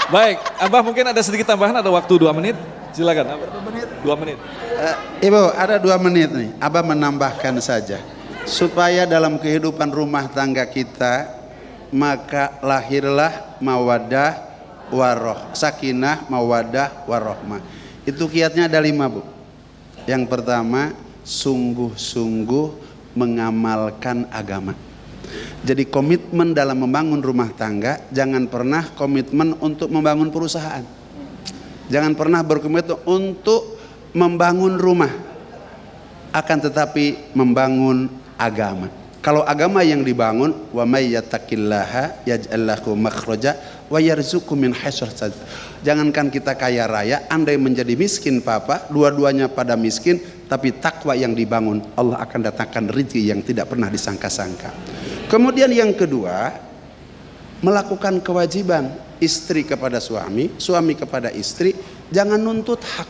Baik, Abah mungkin ada sedikit tambahan, ada waktu 2 menit, silakan. 2 menit. Ibu ada 2 menit nih, Abah menambahkan saja. Supaya dalam kehidupan rumah tangga kita, maka lahirlah mawaddah waroh, sakinah, mawaddah warohmah. Itu kiatnya ada 5, Bu. Yang pertama, sungguh-sungguh mengamalkan agama. Jadi komitmen dalam membangun rumah tangga, jangan pernah komitmen untuk membangun perusahaan. Jangan pernah berkomitmen untuk membangun rumah, akan tetapi membangun agama. Kalau agama yang dibangun, wa may yattaqillaha yaj'al lahu makhraja wa yarzuqhu min haitsu la yahtasib. Jangankan kita kaya raya, andai menjadi miskin papa, dua-duanya pada miskin, tapi takwa yang dibangun, Allah akan datangkan rezeki yang tidak pernah disangka-sangka. Kemudian yang kedua, melakukan kewajiban istri kepada suami, suami kepada istri, jangan nuntut hak.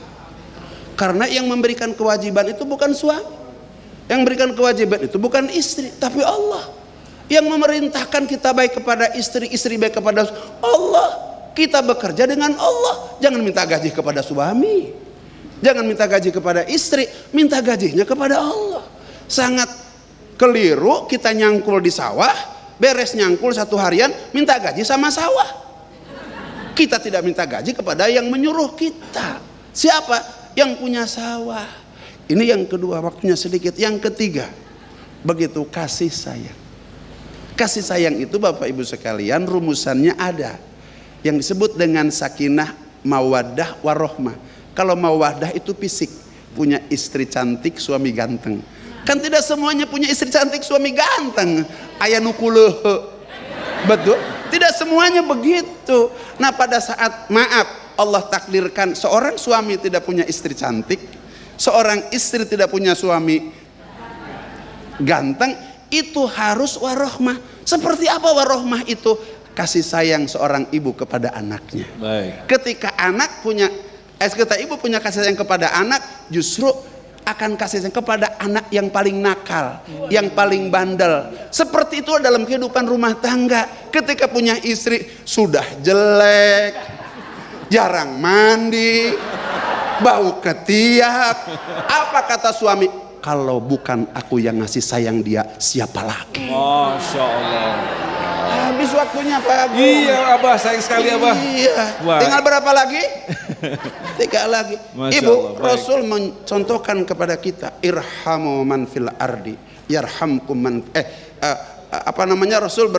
Karena yang memberikan kewajiban itu bukan suami. Yang memberikan kewajiban itu bukan istri, tapi Allah. Yang memerintahkan kita baik kepada istri, istri baik kepada Allah. Kita bekerja dengan Allah. Jangan minta gaji kepada suami. Jangan minta gaji kepada istri, minta gajinya kepada Allah. Sangat keliru kita nyangkul di sawah, beres nyangkul 1 harian, minta gaji sama sawah. Kita tidak minta gaji kepada yang menyuruh kita. Siapa? Yang punya sawah. Ini yang kedua, waktunya sedikit. Yang ketiga, begitu kasih sayang. Kasih sayang itu Bapak Ibu sekalian rumusannya ada. Yang disebut dengan sakinah, mawaddah, warohmah. Kalau mawaddah itu fisik, punya istri cantik, suami ganteng. Kan tidak semuanya punya istri cantik, suami ganteng. Aya nukulehe. Betul? Tidak semuanya begitu. Nah pada saat maaf Allah takdirkan seorang suami tidak punya istri cantik, seorang istri tidak punya suami ganteng, itu harus warohmah. Seperti apa warohmah itu? Kasih sayang seorang ibu kepada anaknya. Baik. Ketika ibu punya kasih sayang kepada anak, justru akan kasih sayang kepada anak yang paling nakal, yang paling bandel. Seperti itu dalam kehidupan rumah tangga. Ketika punya istri sudah jelek, jarang mandi, bau ketiak, apa kata suami? Kalau bukan aku yang ngasih sayang dia, siapa lagi? Masya Allah. Habis waktunya Pak Agung. Iya Abah, sayang sekali Abah. Iya. Wah. Tinggal berapa lagi? 3 lagi. Masya Ibu, Allah, Rasul mencontohkan kepada kita, irhamu man fil ardi, yarhamkum man. Rasul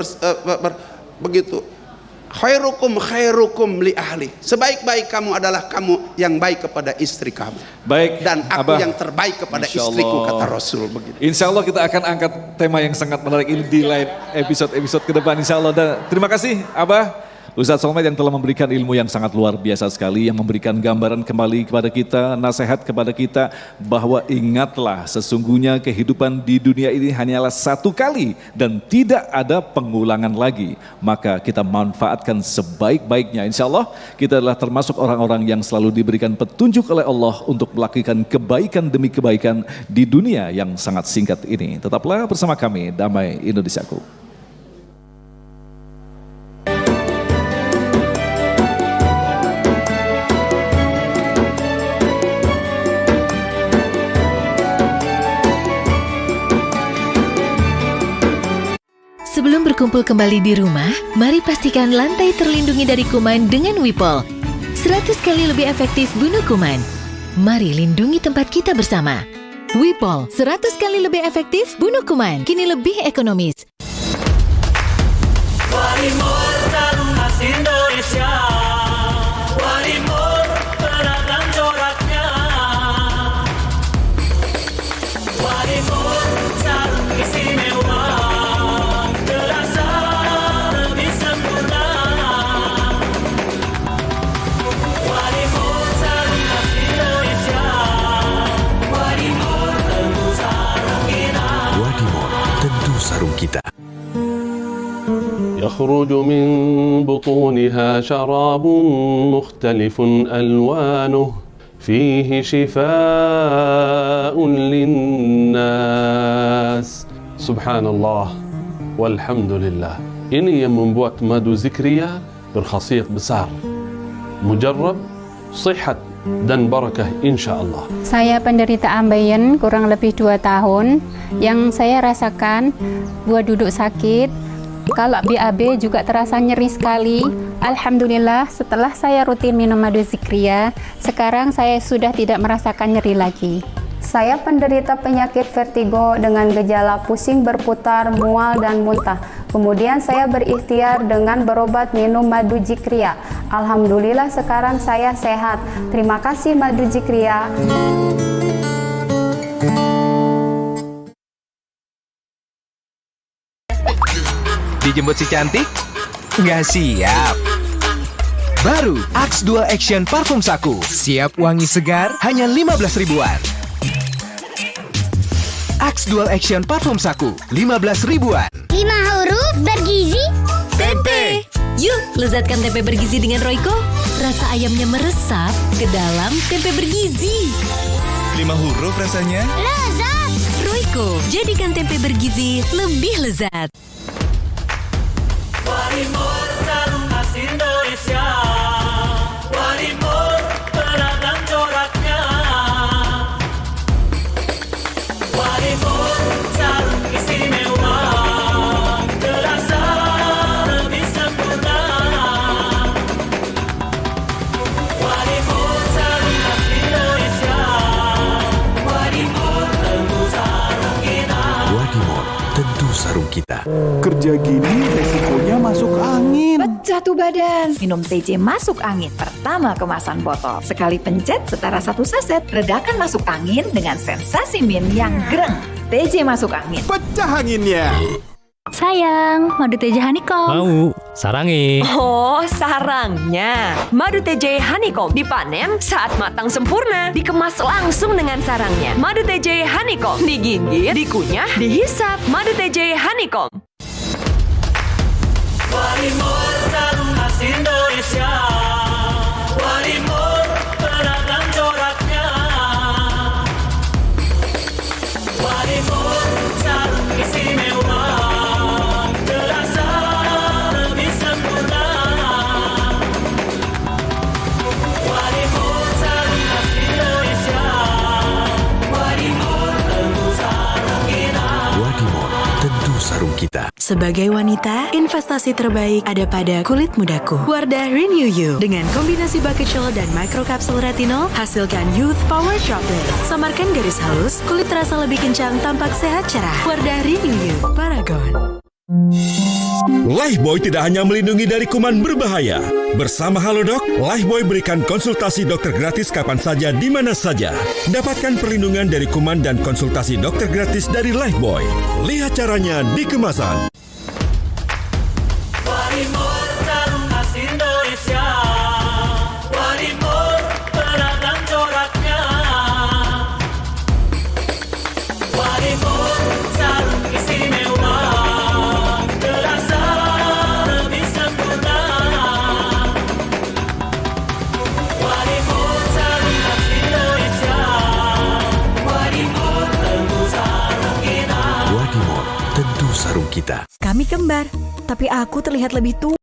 begitu. Khairukum li ahli. Sebaik-baik kamu adalah kamu yang baik kepada istri kamu. Baik. Dan aku Abah, yang terbaik kepada Insya istriku, Allah. kata Rasul begitu. Insya Allah kita akan angkat tema yang sangat menarik ini di lain episode ke depan Insya Allah. Dan terima kasih Abah Ustadz Somad yang telah memberikan ilmu yang sangat luar biasa sekali, yang memberikan gambaran kembali kepada kita, nasihat kepada kita bahwa ingatlah sesungguhnya kehidupan di dunia ini hanyalah 1 kali dan tidak ada pengulangan lagi. Maka kita manfaatkan sebaik-baiknya. Insya Allah kita adalah termasuk orang-orang yang selalu diberikan petunjuk oleh Allah untuk melakukan kebaikan demi kebaikan di dunia yang sangat singkat ini. Tetaplah bersama kami, Damai Indonesiaku. berkumpul kembali di rumah, mari pastikan lantai terlindungi dari kuman dengan Wipol. 100 kali lebih efektif bunuh kuman. Mari lindungi tempat kita bersama. Wipol, 100 kali lebih efektif bunuh kuman, kini lebih ekonomis. Warimor Tarung Khas Indonesia, Warimor beragam coraknya, Warimor sarung istimewa, terasa lebih sempurna. Warimor sarung khas Indonesia, Warimor tentu sarung kita. Wadimor, tentu sarung kita. يخرج من بطونها شراب مختلف ألوانه فيه شفاء للناس. سبحان الله والحمد لله. Ini yang membuat madu zikriya berkhasiat besar, mujarrab, sihat dan barakah insya-Allah. Saya penderita ambeien kurang lebih 2 tahun. Yang saya rasakan buat duduk sakit, kalau BAB juga terasa nyeri sekali. Alhamdulillah setelah saya rutin minum madu zikriya, sekarang saya sudah tidak merasakan nyeri lagi. Saya penderita penyakit vertigo dengan gejala pusing berputar, mual, dan muntah. Kemudian saya berikhtiar dengan berobat minum madu zikriya. Alhamdulillah sekarang saya sehat. Terima kasih madu zikriya. Dijemput si cantik? Nggak siap. Baru Axe Dual Action Parfum Saku. Siap wangi segar, hanya 15 ribuan. Axe Dual Action Parfum Saku, 15 ribuan. 5 huruf bergizi. Tempe. Yuk, lezatkan tempe bergizi dengan Royco. Rasa ayamnya meresap ke dalam tempe bergizi. 5 huruf rasanya? Lezat. Royco, jadikan tempe bergizi lebih lezat. Warimor sarung khas Indonesia, Warimor beragam coraknya, Warimor sarung istimewa, terasa lebih sempurna. Warimor sarung khas Indonesia, Warimor tentu sarung kita. Wadimor, tentu sarung kita. Kerja gini resikonya masuk angin. Pecah tuh badan. Minum TJ masuk angin. Pertama kemasan botol. Sekali pencet setara 1 saset. Redakan masuk angin dengan sensasi min yang greng. TJ masuk angin. Pecah anginnya. Sayang, madu TJ Honeycomb. Mau, sarangin. Oh, sarangnya. Madu TJ Honeycomb dipanen saat matang sempurna, dikemas langsung dengan sarangnya. Madu TJ Honeycomb digigit, dikunyah, dihisap. Madu TJ Honeycomb. Warimor sarung khas Indonesia, Warimor beragam coraknya, Warimor sarung istimewa, terasa lebih sempurna. Warimor sarung khas Indonesia, Warimor tentu sarung kita. Wadimor, tentu sarung kita. Sebagai wanita, investasi terbaik ada pada kulit mudaku. Wardah Renew You. Dengan kombinasi bucket shell dan microcapsule retinol, hasilkan Youth Power Droplet. Samarkan garis halus, kulit terasa lebih kencang, tampak sehat cerah. Wardah Renew You. Paragon. Lifebuoy tidak hanya melindungi dari kuman berbahaya. Bersama Halodoc, Lifebuoy berikan konsultasi dokter gratis kapan saja, di mana saja. Dapatkan perlindungan dari kuman dan konsultasi dokter gratis dari Lifebuoy. Lihat caranya di kemasan. Warimor sarung khas Indonesia, Warimor beragam coraknya, Warimor sarung istimewa, terasa lebih sempurna. Warimor sarung khas Indonesia, Warimor tentu sarung kita. Wadimor, tentu sarung kita. Kami kembar, tapi aku terlihat lebih tua.